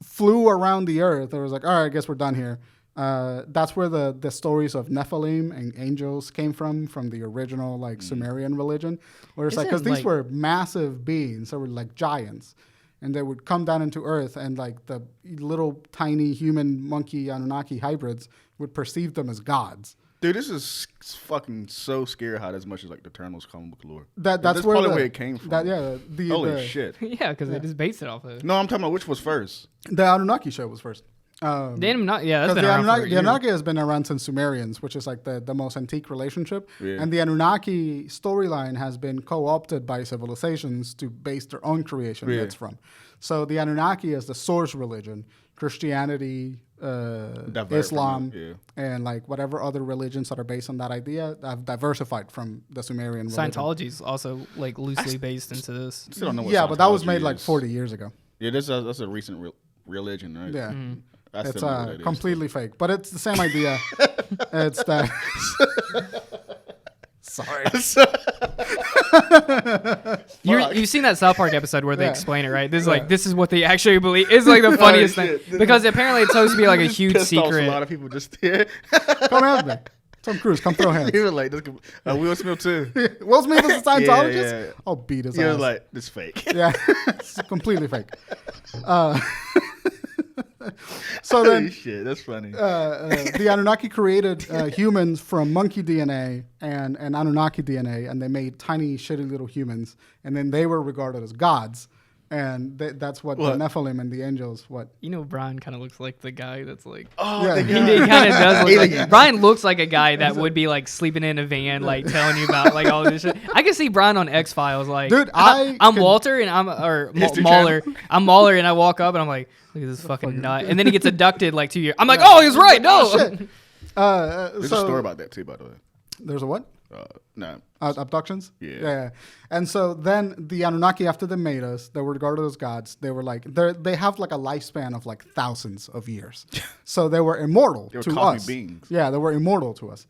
flew around the Earth, they was like, all right, I guess we're done here. That's where the stories of Nephilim and angels came from the original like Sumerian religion, where it's because these were massive beings, they were like giants, and they would come down into Earth, and like the little tiny human monkey Anunnaki hybrids would perceive them as gods. Dude, this is fucking so scary how as much as like the Eternals comic book lore. That's probably where it came from. Holy Holy shit. Yeah, because they just based it off of it. No, I'm talking about which was first. The Anunnaki show was first. That's been the around for the Anunnaki has been around since Sumerians, which is like the most antique relationship. Yeah. And the Anunnaki storyline has been co-opted by civilizations to base their own creation myths from. So the Anunnaki is the source religion. Christianity, Islam, and like whatever other religions that are based on that idea have diversified from the Sumerian religion. Scientology is also like loosely based into this. Still don't know what but that was made is. like 40 years ago. Yeah, that's a recent religion, right? Yeah. That's it's completely fake, but it's the same idea. It's that. Sorry. You've seen that South Park episode where they explain it, right? This is this is what they actually believe. It's like the funniest thing because apparently it's supposed to be like a huge secret. A lot of people just here. Come at me. Tom Cruise, come throw hands. He was like, Will Smith too. Will Smith is a Scientologist? Yeah. I'll beat his ass. He was like, this is fake. Yeah, it's completely fake. So then, shit, that's funny. The Anunnaki created humans from monkey DNA and Anunnaki DNA, and they made tiny, shitty little humans, and then they were regarded as gods. And that's what the Nephilim and the angels. Bryan kind of looks like the guy that's like. Oh, yeah. He kind of does look like. Bryan looks like a guy that would be like sleeping in a van, like telling you about like all this shit. I can see Bryan on X-Files, like. Dude, I'm Walter and Mahler. I'm Mahler and I walk up and I'm like, look at this fucking nut. And then he gets abducted like 2 years. I'm like, oh, he was right. No. There's a story about that too, by the way. There's a what? No. Abductions? Yeah. And so then the Anunnaki, after they made us, they were regarded as gods. They were like, they have like a lifespan of like thousands of years. So they were immortal to us. cosmic beings. Yeah, they were immortal to us.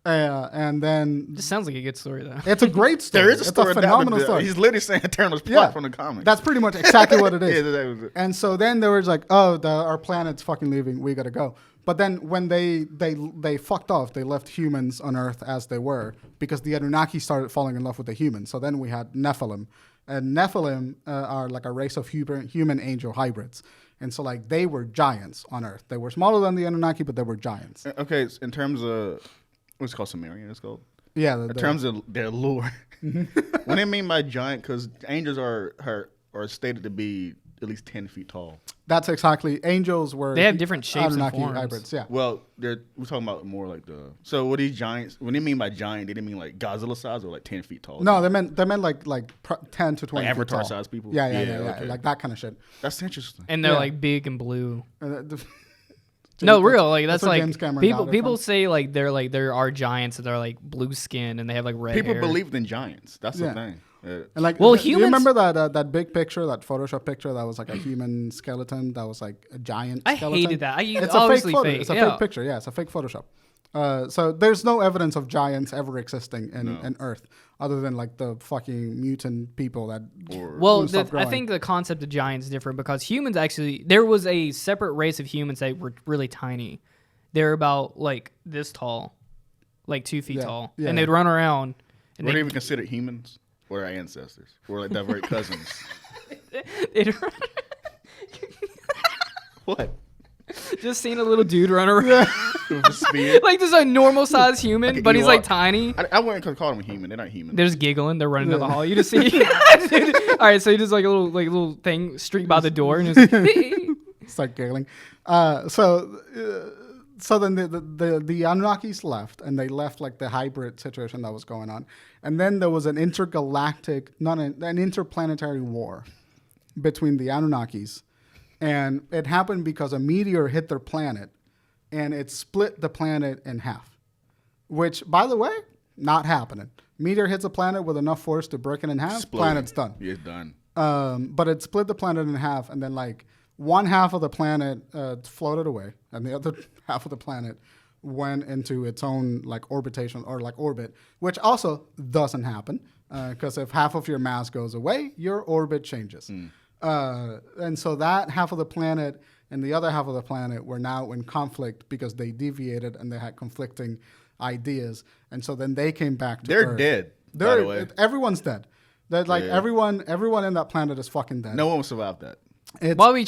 And then... This sounds like a good story, though. It's a great story. There is a story. It's a phenomenal story. He's literally saying Eternal's plot from the comics. That's pretty much exactly what it is. That was it. And so then they were like, our planet's fucking leaving. We got to go. But then when they fucked off, they left humans on Earth as they were because the Anunnaki started falling in love with the humans. So then we had Nephilim. And Nephilim are like a race of human angel hybrids. And so like they were giants on Earth. They were smaller than the Anunnaki, but they were giants. Okay, in terms of, what's it called, Sumerian it's called? Yeah. In terms of their lore. What do they mean by giant? Because angels are stated to be at least 10 feet tall. That's exactly. Angels were. They have different shapes Anunnaki and forms. hybrids. Yeah. Well, we're talking about more like so what these giants, when they mean by giant, they didn't mean like Godzilla size or like 10 feet tall? No, they meant like 10 to 20 like feet Avatar tall. size people? Yeah, Okay. like that kind of shit. That's interesting. And they're like big and blue. No, real. Like that's like people people say like there are giants that are like blue skin and they have like red People hair. believed in giants. That's the thing. And like, humans. You remember that big picture, that Photoshop picture that was like a human skeleton that was like a giant skeleton? I hated that. It's a fake photo. It's a fake picture. Yeah, it's a fake Photoshop. So there's no evidence of giants ever existing in Earth, other than like the fucking mutant people that. I think the concept of giants is different because humans actually, there was a separate race of humans that were really tiny. They're about like this tall, like 2 feet tall, and they'd run around. And were they even considered humans? Or our ancestors? Or like diverse cousins? What? Just seeing a little dude run around. With a spear? Like this is a normal sized human, but he's like tiny. I wouldn't call them human. They're not human. They're just giggling. They're running down the hall. You just see. All right, so you just like a little thing streak by the door and just start giggling. So then the Anunnakis left, and they left like the hybrid situation that was going on. And then there was an interplanetary war between the Anunnakis. And it happened because a meteor hit their planet, and it split the planet in half. Which, by the way, not happening. Meteor hits a planet with enough force to break it in half, planet's done. Yeah, it's done. But it split the planet in half, and then like one half of the planet floated away, and the other half of the planet went into its own like orbitation or like orbit, which also doesn't happen because if half of your mass goes away, your orbit changes. And so that half of the planet and the other half of the planet were now in conflict because they deviated and they had conflicting ideas. And so then they came back to Earth. They're dead, by the way. Everyone's dead. Everyone in that planet is fucking dead. No one will survive that. Why are we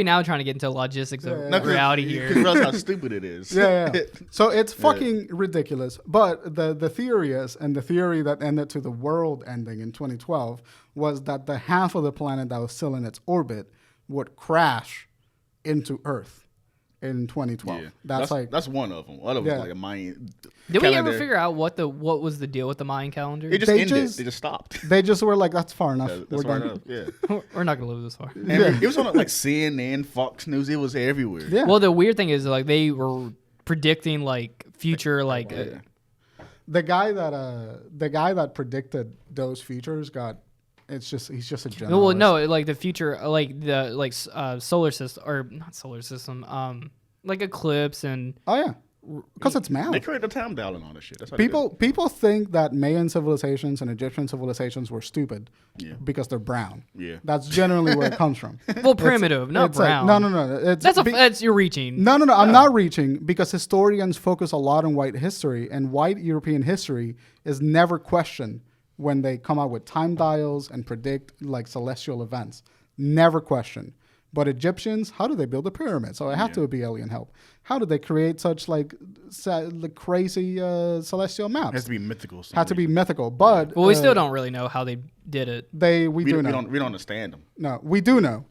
now trying to get into logistics of reality here? Because realize how stupid it is. Yeah. So it's fucking ridiculous. But the theory is, and the theory that ended to the world ending in 2012, was that the half of the planet that was still in its orbit would crash into Earth. in 2012. Yeah. That's one of them. One of them is like a Mayan. Did we ever figure out what was the deal with the Mayan calendar? It just ended. They just stopped. They just were like, that's far enough. That's far enough. Yeah. We're not gonna live this far. It was on like CNN, Fox News. It was everywhere. Yeah. Well, the weird thing is like they were predicting like future like. The guy that predicted those futures he's just a generalist. Well, no, like the future, like the solar system or not solar system, like eclipse and. Oh yeah. Because it's math. They created a time dial and all this shit. That's how people think that Mayan civilizations and Egyptian civilizations were stupid because they're brown. Yeah. That's generally where it comes from. Well, primitive, not brown. No. That's you're reaching. No. I'm not reaching because historians focus a lot on white history, and white European history is never questioned when they come out with time dials and predict like celestial events. Never questioned. But Egyptians, how do they build a pyramid? So it had to be alien help. How did they create such like crazy celestial maps? It has to be mythical. Had to be mythical, but we still don't really know how they did it. We do know. We don't understand them. No, we do know.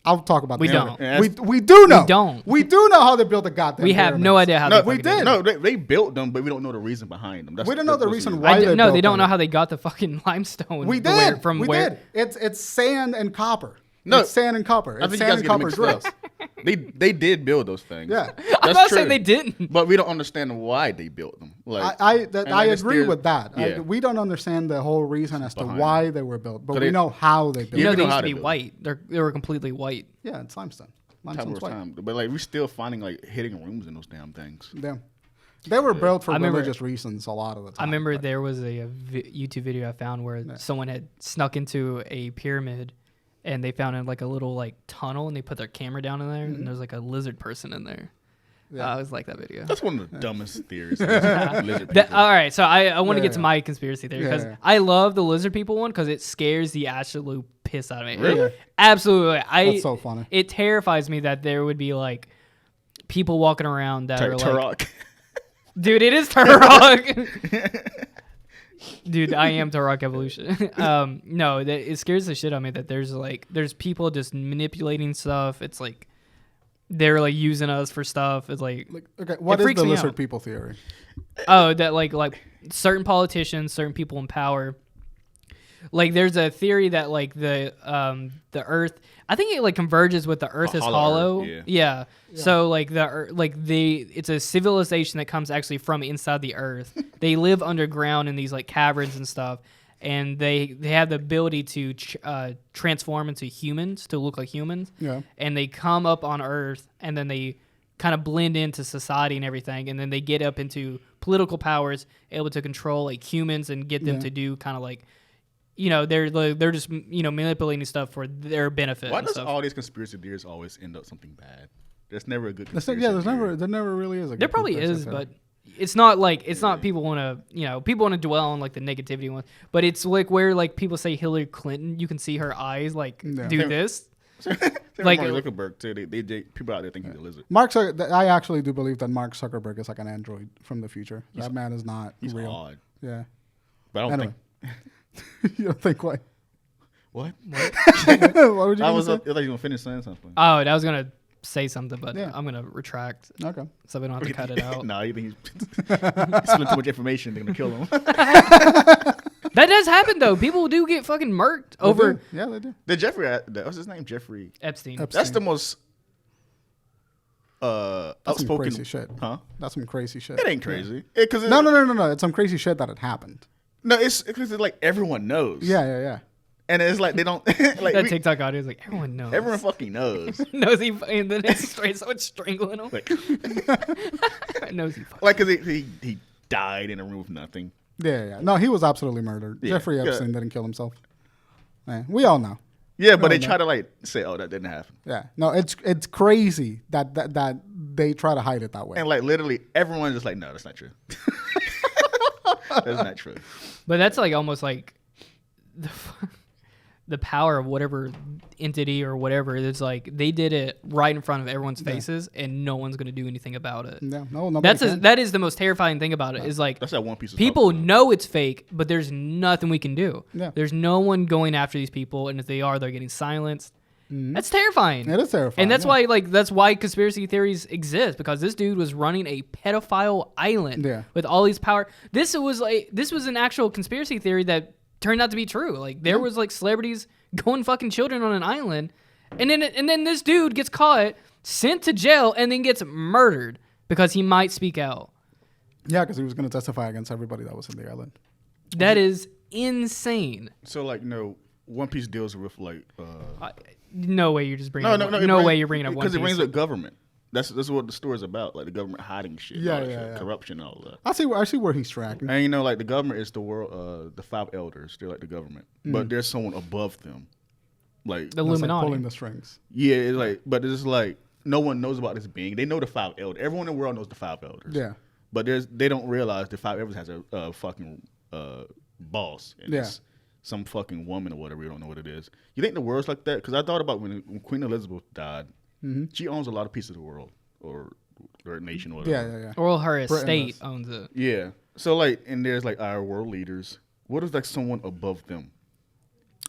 I'll talk about. We don't. We do know. We don't. We do know how they built the goddamn. We have no idea how. We did. No, they built them, but we don't know the reason behind them. We don't know the reason why. No, they don't know how they got the fucking limestone. We did. We did. It's sand and copper. No, it's sand and copper. It's sand and copper drills. They did build those things. Yeah, I'm not saying they didn't, but we don't understand why they built them. Like I agree with that. Yeah. We don't understand the whole reason as to why they were built, but we know how they built. You know, them. they used to be white. They were completely white. Yeah, it's limestone. But like we're still finding like hidden rooms in those damn things. Yeah. They were built for religious reasons a lot of the time. I remember there was a YouTube video I found where someone had snuck into a pyramid. And they found like a little like tunnel, and they put their camera down in there, and there's like a lizard person in there. Yeah. I always like that video. That's one of the dumbest theories. Lizard people. All right, so I want to get to my conspiracy theory because I love the lizard people one because it scares the absolute piss out of me. Really? Absolutely. That's so funny. It terrifies me that there would be like people walking around that are like, dude, it is Turok. Dude, I am Turok evolution. No, it scares the shit out of me that there's people just manipulating stuff. It's like they're like using us for stuff. It's like okay, what is the lizard people theory? Oh, that like certain politicians, certain people in power. Like there's a theory that like the Earth, I think it like converges with the Earth is hollow. Yeah. So like it's a civilization that comes actually from inside the Earth. They live underground in these like caverns and stuff, and they have the ability to transform into humans to look like humans. Yeah. And they come up on Earth, and then they kind of blend into society and everything, and then they get up into political powers, able to control like humans and get them to do kind of like. You know, they're just manipulating stuff for their benefit. Why does all these conspiracy theories always end up something bad? There's never a good conspiracy there never really is a good There probably is, but it's not like people want to dwell on like the negativity one, but it's like where like people say Hillary Clinton, you can see her eyes like do this. Like Zuckerberg too. They people out there think he's a lizard. I actually do believe that Mark Zuckerberg is like an android from the future. That man is not real. Odd. Yeah. But I don't think. You don't think what? What? What would you I thought say? you were going to finish saying something. Oh, I was going to say something, but I'm going to retract. Okay. So we don't have to cut it out. No, you think he's spilling too much information, they're going to kill him. That does happen, though. People do get fucking murked over. Yeah, they do. The Jeffrey, what's his name? Jeffrey Epstein. That's the most That's outspoken. some crazy shit. Huh? That's some crazy shit. It ain't crazy. No. It's some crazy shit that had happened. No, it's because it's like everyone knows. Yeah. And it's like they don't like that TikTok audio is like everyone knows. Everyone fucking knows. Knows he, and then it's straight someone strangling him. Like, knows he. Like because he died in a room with nothing. Yeah. No, he was absolutely murdered. Yeah. Jeffrey Epstein didn't kill himself. Yeah, we all know. Yeah, but they try to like say, "Oh, that didn't happen." Yeah, no, it's crazy that they try to hide it that way. And like literally, everyone's just like, "No, that's not true." That's not true. But that's like almost like the power of whatever entity or whatever. It's like they did it right in front of everyone's faces, and no one's going to do anything about it. Yeah, no, that is the most terrifying thing about it. Is like that's that one piece of people know it's fake, but there's nothing we can do. Yeah. There's no one going after these people, and if they are, they're getting silenced. That's terrifying. It is terrifying. And that's why conspiracy theories exist, because this dude was running a pedophile island with all these power. This was an actual conspiracy theory that turned out to be true. Like there was like celebrities going fucking children on an island, and then this dude gets caught, sent to jail, and then gets murdered because he might speak out. Yeah, because he was going to testify against everybody that was in the island. That is insane. So like One Piece deals with like. No way you're just bringing up. No way you're bringing up One Piece. Because it brings up government. That's what the story's about. Like the government hiding shit. Yeah. Corruption, all that. I see where he's tracking. And like the government is the world. The 5 elders. They're like the government, but there's someone above them, like the Illuminati, like pulling the strings. Yeah, it's like, but it's like no one knows about this being. They know the 5 elders. Everyone in the world knows the 5 elders. Yeah. But they don't realize the 5 elders has a fucking boss. And it's some fucking woman or whatever. We don't know what it is. You think the world's like that? Because I thought about when Queen Elizabeth died. She owns a lot of pieces of the world or nation or whatever. Yeah. Or her estate owns it. Yeah. So like, and there's like our world leaders. What if like someone above them?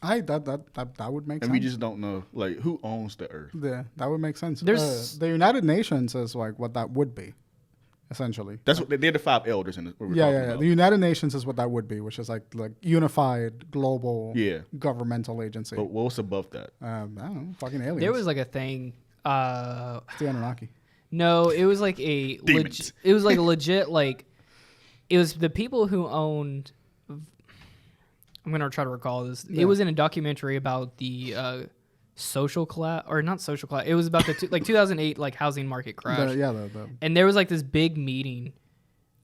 That would make sense. And we just don't know like who owns the earth. Yeah, that would make sense. There's the United Nations is like what that would be, essentially. That's what they're the 5 elders in the Yeah. The United Nations is what that would be, which is like unified global governmental agency. But what's above that? I don't know, fucking aliens. There was like a thing. It's the Anunnaki. No, it was like it was like a legit like it was the people who owned. I'm gonna try to recall this. Yeah. It was in a documentary about the social collapse, or not social collapse. It was about the 2008 like housing market crash. And there was like this big meeting,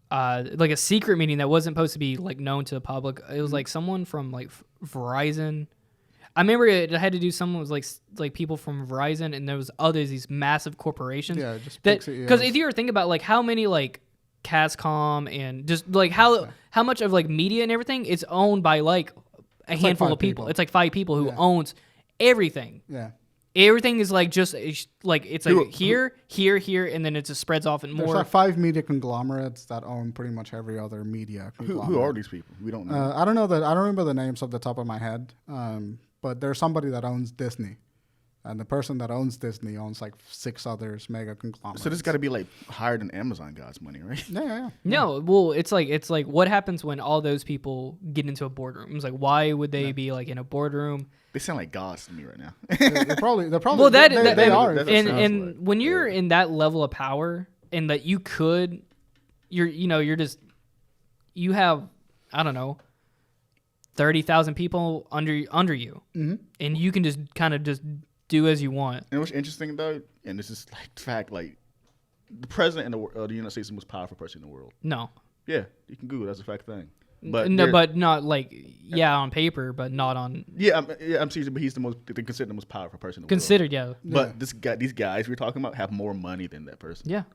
like a secret meeting that wasn't supposed to be like known to the public. It was like someone from like Verizon. I remember it had to do. Someone was like people from Verizon, and there was these massive corporations. Yeah, just because if you were thinking about like how many like Cascom and just like how much of like media and everything is owned by like a handful of people. It's like 5 people who owns everything. Yeah. Everything is like just like it's like here, and then it just spreads off and more. There's like 5 media conglomerates that own pretty much every other media. Who are these people? We don't know. I don't know that. I don't remember the names off the top of my head. But there's somebody that owns Disney, and the person that owns Disney owns like 6 others mega conglomerates. So this got to be like higher than Amazon God's money, right? Yeah. No, well, it's like what happens when all those people get into a boardroom? It's like why would they be like in a boardroom? They sound like gods to me right now. they're probably. Well, they are. And when you're in that level of power, and that you have, I don't know, 30,000 people under you, and you can just kind of just do as you want. And what's interesting though, and this is like fact, like the president of the United States is the most powerful person in the world. No. Yeah, you can Google. That's a fact thing. But no, but not like on paper, but not on. I'm serious. But he's they consider the most powerful person in the world. Yeah. But these guys we're talking about have more money than that person. Yeah.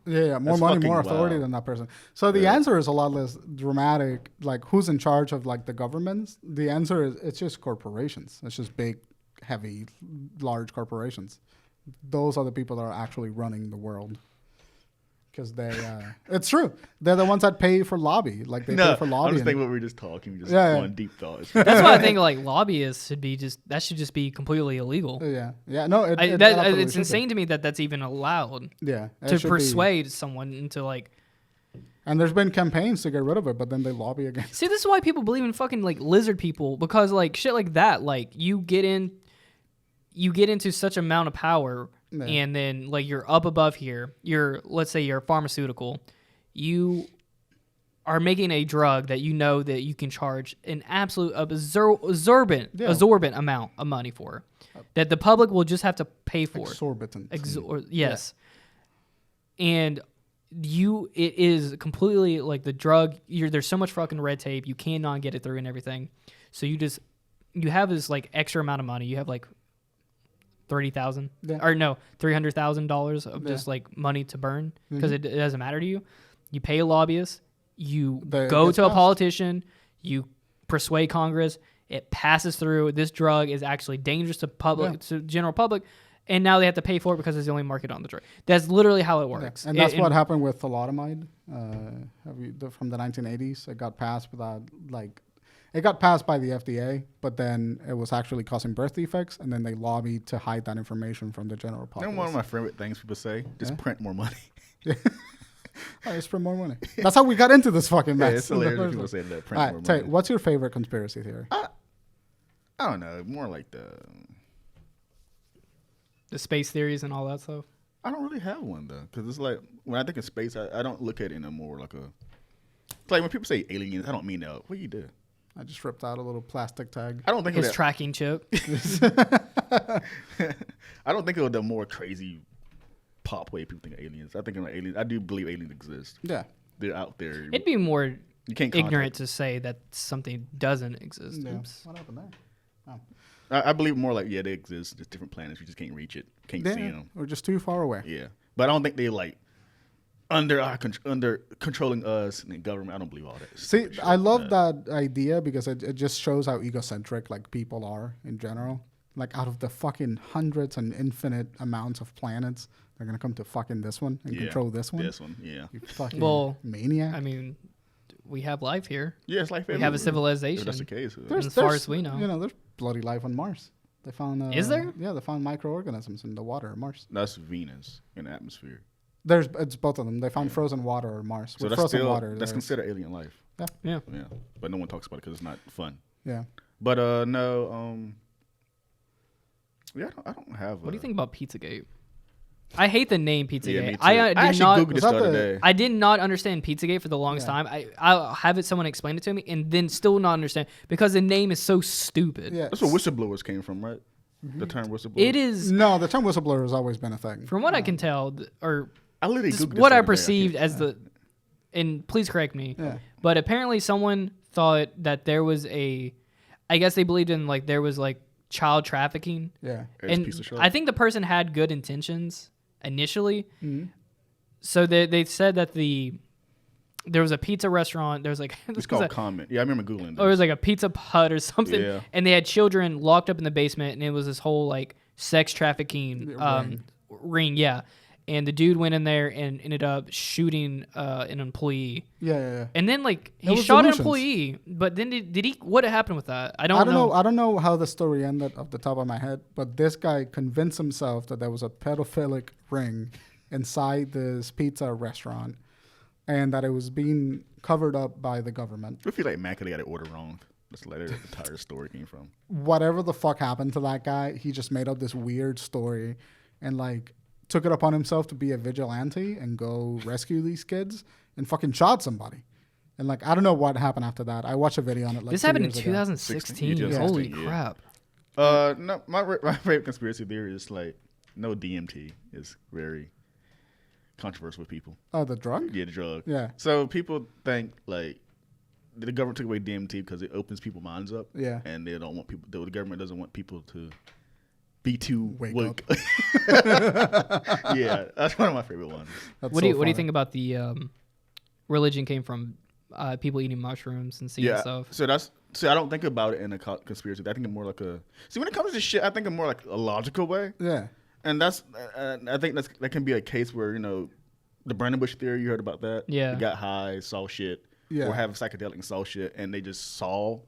More money, more authority than that person. So the answer is a lot less dramatic. Like who's in charge of like the governments? The answer is it's just corporations. It's just big, heavy, large corporations. Those are the people that are actually running the world. Because it's true. They're the ones that pay for lobby. Like they pay for lobbying. I'm just thinking what we were just talking. One deep thought. That's why I think like lobbyists should just be completely illegal. Yeah. No, it's insane to me that that's even allowed. Yeah. To persuade someone into like. And there's been campaigns to get rid of it, but then they lobby against. See, this is why people believe in fucking like lizard people, because like shit like that, like you get into such amount of power. Yeah. And then like you're up above here, let's say you're a pharmaceutical, you are making a drug that you know that you can charge an absolute exorbitant amount of money for, that the public will just have to pay for. Exorbitant. Yes. Yeah. And it is completely like the drug, there's so much fucking red tape, you cannot get it through and everything. So you have this like extra amount of money, you have like $300,000 of just like money to burn because it doesn't matter to you. You pay a lobbyist, you go to a politician, you persuade Congress, it passes through. This drug is actually dangerous to to general public, and now they have to pay for it because it's the only market on the drug. That's literally how it works. And that's what happened with thalidomide from the 1980s. It got passed without like. It got passed by the FDA, but then it was actually causing birth defects, and then they lobbied to hide that information from the general populace. And one of my favorite things people say, just print more money. Just print more money. That's how we got into this fucking mess. Yeah, it's hilarious when people say that, print more money. What's your favorite conspiracy theory? I don't know. More like the space theories and all that stuff. I don't really have one, though. Because it's like, when I think of space, I don't look at it in a more like a... It's like when people say aliens, I don't mean that. What do you do? I just ripped out a little plastic tag. I don't think his tracking chip. I don't think of the more crazy pop way people think of aliens. I think of like aliens. I do believe aliens exist. Yeah, they're out there. It'd be more you can't ignorant to say that something doesn't exist. Yeah. Oops. What happened there? Oh. I believe more like, yeah, they exist. There's different planets. We just can't reach it. Can't see them. We're just too far away. Yeah, but I don't think they like under controlling us and the government. I don't believe all that. See, I love that idea because it just shows how egocentric like people are in general. Like out of the fucking hundreds and infinite amounts of planets, they're gonna come to fucking this one and control this one. This one, yeah. You fucking maniac. I mean, we have life here. Yeah, it's life. We have a civilization. If that's the case. As far as we know, there's bloody life on Mars. They found. Is there? Yeah, they found microorganisms in the water of Mars. That's Venus in the atmosphere. It's both of them. They found frozen water on Mars. So with that's frozen still water. That's considered alien life. Yeah. But no one talks about it because it's not fun. Yeah. But no. Yeah, I don't have. What do you think about Pizzagate? I hate the name Pizzagate. Yeah, me too. I actually googled this the other day. I did not understand Pizzagate for the longest time. I'll have someone explain it to me, and then still not understand because the name is so stupid. Yeah. That's where whistleblowers came from, right? Mm-hmm. The term whistleblower. It is. No, the term whistleblower has always been a thing. From what I can tell, or I literally googled what this I the perceived day. as the, and please correct me, but apparently someone thought that there was I guess they believed in like there was like child trafficking. Yeah. And I think the person had good intentions initially. Mm-hmm. So they said that there was a pizza restaurant. There was like it's called Comment. Yeah, I remember googling this. Or it was like a Pizza Hut or something. Yeah. And they had children locked up in the basement, and it was this whole like sex trafficking ring. Yeah. And the dude went in there and ended up shooting an employee. Yeah. And then like he shot an employee, but then did he? What happened with that? I don't know. I don't know how the story ended off the top of my head, but this guy convinced himself that there was a pedophilic ring inside this pizza restaurant, and that it was being covered up by the government. I feel like Mac got the order wrong. That's where the entire story came from. Whatever the fuck happened to that guy, he just made up this weird story, and like took it upon himself to be a vigilante and go rescue these kids and fucking shot somebody. And like, I don't know what happened after that. I watched a video on it. Like this happened in 2016. Holy crap. No, my favorite conspiracy theory is like, no DMT is very controversial with people. Oh, the drug? Yeah, the drug. Yeah. So people think like the government took away DMT because it opens people's minds up. Yeah. And they don't want people, the government doesn't want people to be too woke. Yeah, that's one of my favorite ones. What do you think about the religion came from people eating mushrooms and seeing stuff? So I don't think about it in a conspiracy. I think it's more like when it comes to shit, I think it's more like a logical way. Yeah. And I think that can be a case where, the Brandon Bush theory, you heard about that? Yeah. They got high, saw shit, or have psychedelic and saw shit, and they just saw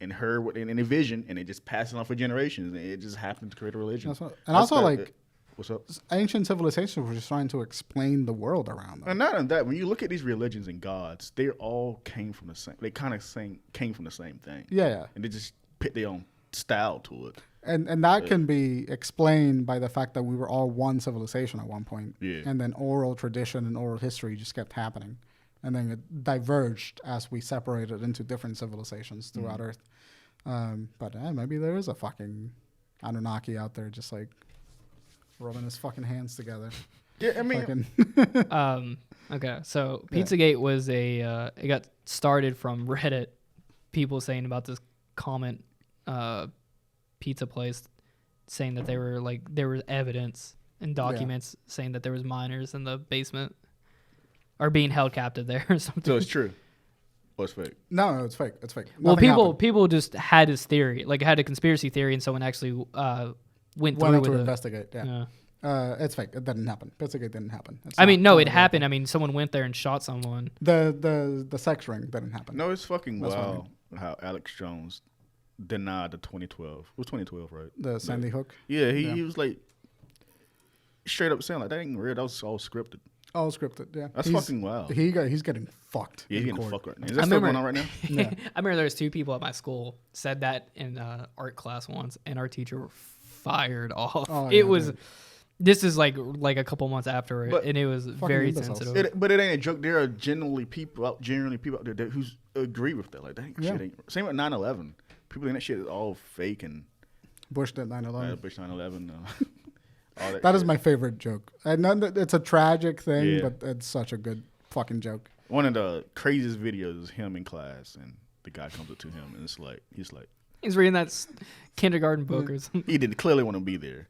and heard what in a vision, and it just passed it on for generations, and it just happened to create a religion. What's up? Ancient civilizations were just trying to explain the world around them. And not only that, when you look at these religions and gods, they all came from the same. They kind of came from the same thing. Yeah. And they just put their own style to it. And that can be explained by the fact that we were all one civilization at one point. Yeah. And then oral tradition and oral history just kept happening. And then it diverged as we separated into different civilizations throughout Earth. But maybe there is a fucking Anunnaki out there just like rubbing his fucking hands together. Yeah, I mean. Okay, so Pizzagate was it got started from Reddit, people saying about this comment pizza place, saying that they were like, there was evidence and documents saying that there was minors in the basement or being held captive there or something. So it's true. Or it's fake? No, it's fake. It's fake. Well, people just had this theory, like had a conspiracy theory, and someone actually went through to investigate. Yeah. It's fake. It didn't happen. Pizzagate didn't happen. It happened. I mean, someone went there and shot someone. The sex ring didn't happen. No, it's fucking wow. how Alex Jones denied the 2012. It was 2012, right? The Sandy Hook. Yeah, he was like straight up saying like that ain't real. That was all scripted. All scripted, yeah. That's fucking wild. He's getting fucked. Yeah, he's getting fucked right now. Is that still going on right now? Yeah. I remember there was 2 people at my school said that in art class once, and our teacher fired off. Oh, it was. Dude. This is like a couple months after it, and it was very sensitive. But it ain't a joke. There are genuinely people out there who agree with that. Like that shit ain't. Same with 9/11. People think that shit is all fake and. Bush did 9/11. Bush 9/11. That is my favorite joke. It's a tragic thing, but it's such a good fucking joke. One of the craziest videos is him in class, and the guy comes up to him, and he's reading that kindergarten book or something. He didn't clearly want to be there.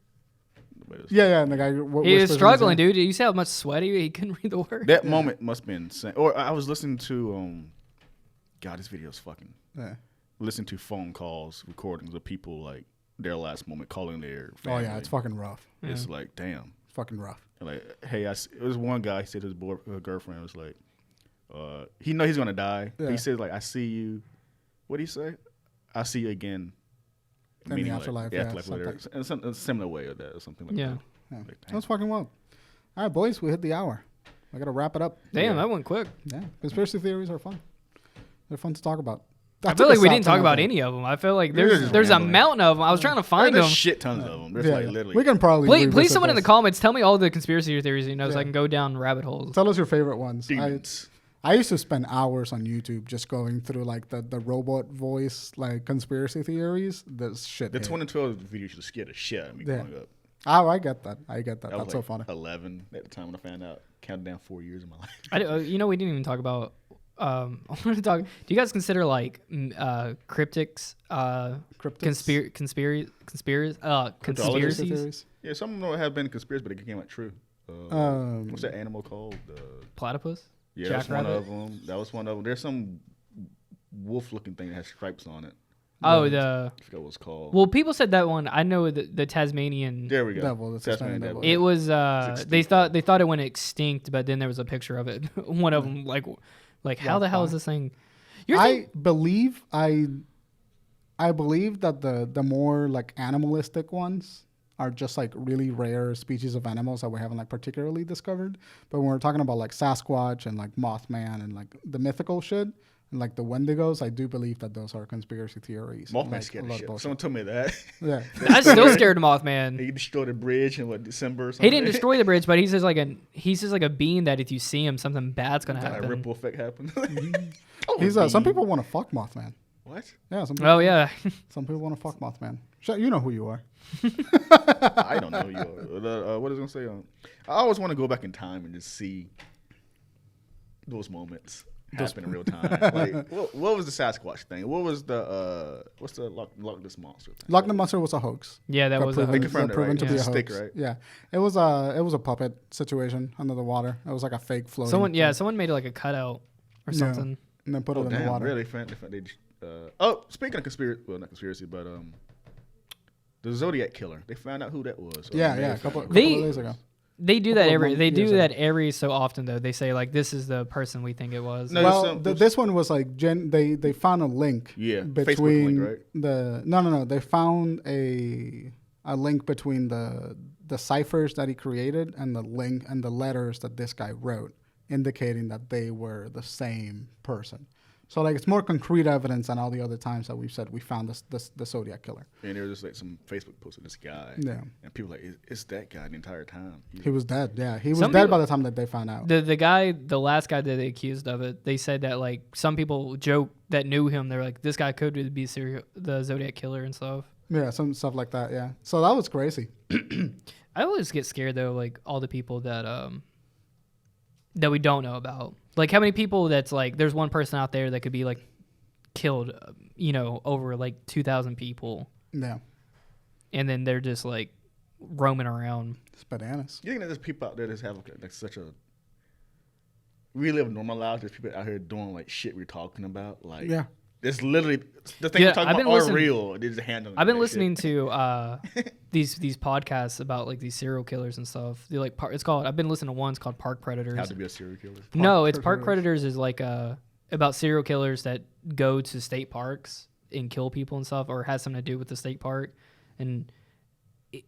Yeah, and the guy he was struggling, dude. You see how much sweat he couldn't read the word. That moment must have been insane. Or I was listening to God, this video is fucking. Yeah. Listen to phone calls, recordings of people like their last moment calling their family. Oh yeah, it's fucking rough. It's like damn, it's fucking rough. Like hey, it was one guy said his girlfriend was like, he know he's gonna die. Yeah. He says like I see you. What did he say? I see you again. In the afterlife, in a similar way or that, or something like that. Yeah. Like, that's fucking wild. All right, boys, we hit the hour. I gotta wrap it up. Damn, that went quick. Yeah, conspiracy theories are fun. They're fun to talk about. I feel like we didn't talk about any of them. I feel like there's a mountain of them. I was trying to find them. There's shit tons of them. There's like literally. We can probably please someone in the comments tell me all the conspiracy theories you know so I can go down rabbit holes. Tell us your favorite ones. I used to spend hours on YouTube just going through like the robot voice like conspiracy theories. This shit. The 2012 video should have scared the shit out of me growing up. Oh, I get that. That's like so funny. 11 at the time when I found out. Counted down 4 years of my life. We didn't even talk about. I wanted to talk. Do you guys consider like cryptics, conspiracies? Yeah, some of them have been conspiracies, but they came out true. What's that animal called? Platypus. Yeah, that's one of them. That was one of them. There's some wolf-looking thing that has stripes on it. Oh, I forgot what it's called. Well, people said that one. I know the Tasmanian. There we go. Devil, Tasmanian devil. It was. They thought it went extinct, but then there was a picture of it. One of them, like how the hell is this thing? I believe that the more like animalistic ones are just like really rare species of animals that we haven't like particularly discovered. But when we're talking about like Sasquatch and like Mothman and like the mythical shit and like the Wendigos, I do believe that those are conspiracy theories. Mothman's scared of shit. Someone told me that. Yeah. I'm still scared of Mothman. He destroyed a bridge in December or something. He didn't destroy the bridge, but he's just like a being that if you see him, something bad's gonna happen. A ripple effect happens. Some people want to fuck Mothman. What? Yeah. Some people want to fuck Mothman. You know who you are. I don't know who you are. What is I going to say? I always want to go back in time and just see those moments happen in real time. Like, what was the Sasquatch thing? What was what's the Loch Ness Monster thing? Loch Ness Monster was a hoax. Yeah, that was proven to be a stick, hoax. Right? Yeah, it was a puppet situation under the water. It was like a fake floating. Someone made like a cutout or something, and then put it in the water. Really? Speaking of conspiracy, well, not conspiracy, but the Zodiac killer. They found out who that was. A couple of days ago. They do that every so often though. They say like this is the person we think it was. No, this one was like they found a link. Yeah, between Facebook link, right? No. They found a link between the ciphers that he created and the link and the letters that this guy wrote, indicating that they were the same person. So like it's more concrete evidence than all the other times that we've said we found the Zodiac killer. And there was just like some Facebook post of this guy. Yeah. And people were like, it's that guy the entire time. He was dead. Yeah. He was dead by the time that they found out. The last guy that they accused of it, they said that like some people joke that knew him. They're like, this guy could be the Zodiac killer and stuff. Yeah, some stuff like that. Yeah. So that was crazy. I always get scared though, like all the people that we don't know about. Like how many people that's like there's one person out there that could be like killed, over like 2,000 people. Yeah. And then they're just like roaming around. It's bananas. You think that there's people out there that have like such a we live normal lives? There's people out here doing like shit we're talking about. Like it's literally the thing we're talking about are real. They're just handling. I've been listening to these podcasts about like these serial killers and stuff. They're like I've been listening to one. It's called Park Predators. How to be a serial killer? Park Predators is like about serial killers that go to state parks and kill people and stuff, or has something to do with the state park. And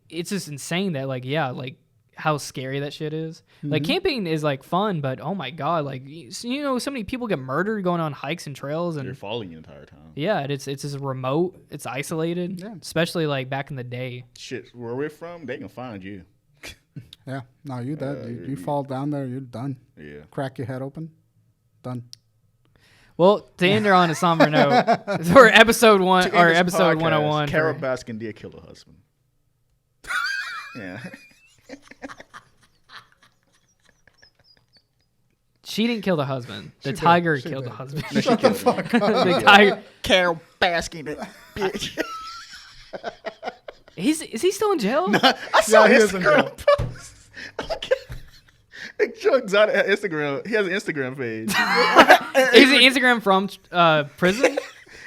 it's just insane that, like, yeah, like, how scary that shit is. Like, camping is, like, fun, but oh my God, like, you know, so many people get murdered going on hikes and trails, and you're following the entire time. Yeah, it's just remote, it's isolated, especially, like, back in the day. Shit, where we're from, they can find you. Yeah, no, you dead. You fall down there, you're done. Yeah. Crack your head open, done. Well, to end her on a somber note, for episode 1 or episode 101. Carol Baskin did kill her husband. Yeah. She didn't kill the husband. The tiger killed the husband. No, she killed him. The tiger. Carol Baskin, bitch. Is he still in jail? No, I saw his Instagram post. Joe Exotic has Instagram. He has an Instagram page. Is it Instagram from prison?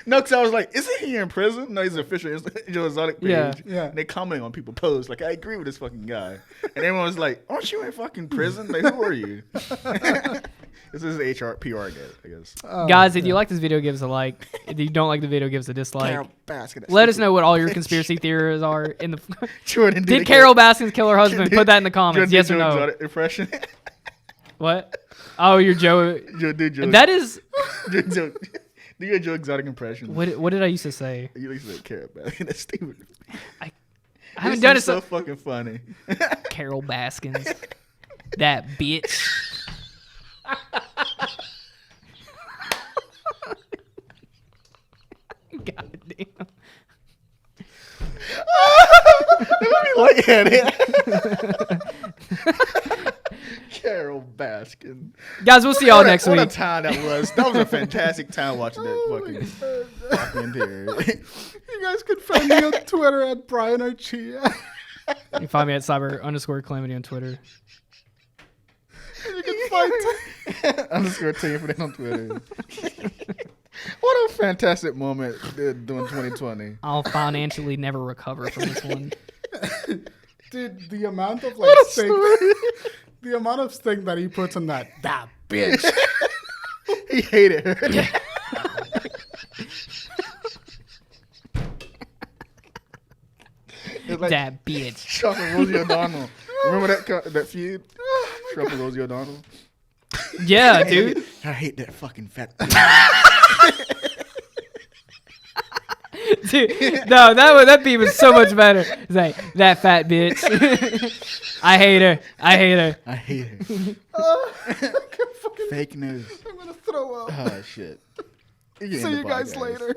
No, because I was like, isn't he in prison? No, he's an official Joe Exotic page. Yeah. And they comment on people posts like, I agree with this fucking guy. And everyone was like, aren't you in fucking prison? Like, who are you? This is PR I guess. Guys, if you like this video, give us a like. If you don't like the video, give us a dislike. Carol Baskin. Let us know what all your conspiracy theories are in the. Jordan did Carol Baskin kill her husband? Put that in the comments. Yes or no? Exotic impression. What? Oh, you're Joe. Joe. That is. Joe. Do your Joe Exotic impression. What did I used to say? You used to say Carol Baskin. That's stupid. I haven't done it so fucking funny. Carol Baskins. That bitch. God damn. Let me look at it. Carol Baskin. Guys, we'll see y'all next week. What a time that was. That was a fantastic time watching that fucking documentary. You guys can find me on Twitter at Bryan Archia. You can find me at cyber_calamity on Twitter. You can find _team for that on Twitter. What a fantastic moment during 2020. I'll financially never recover from this one. Dude, the amount of like stink, the amount of stink that he puts in that bitch. He hated her. Yeah. Like that bitch. Trump and Rosie O'Donnell. Remember that feud? Trump and Rosie O'Donnell? Yeah, dude. I hate that fucking fat Dude, no, that beat was so much better. It's like, that fat bitch. I hate her. I hate her. I hate her. Fake news. I'm gonna throw up. Oh, shit. See you guys later.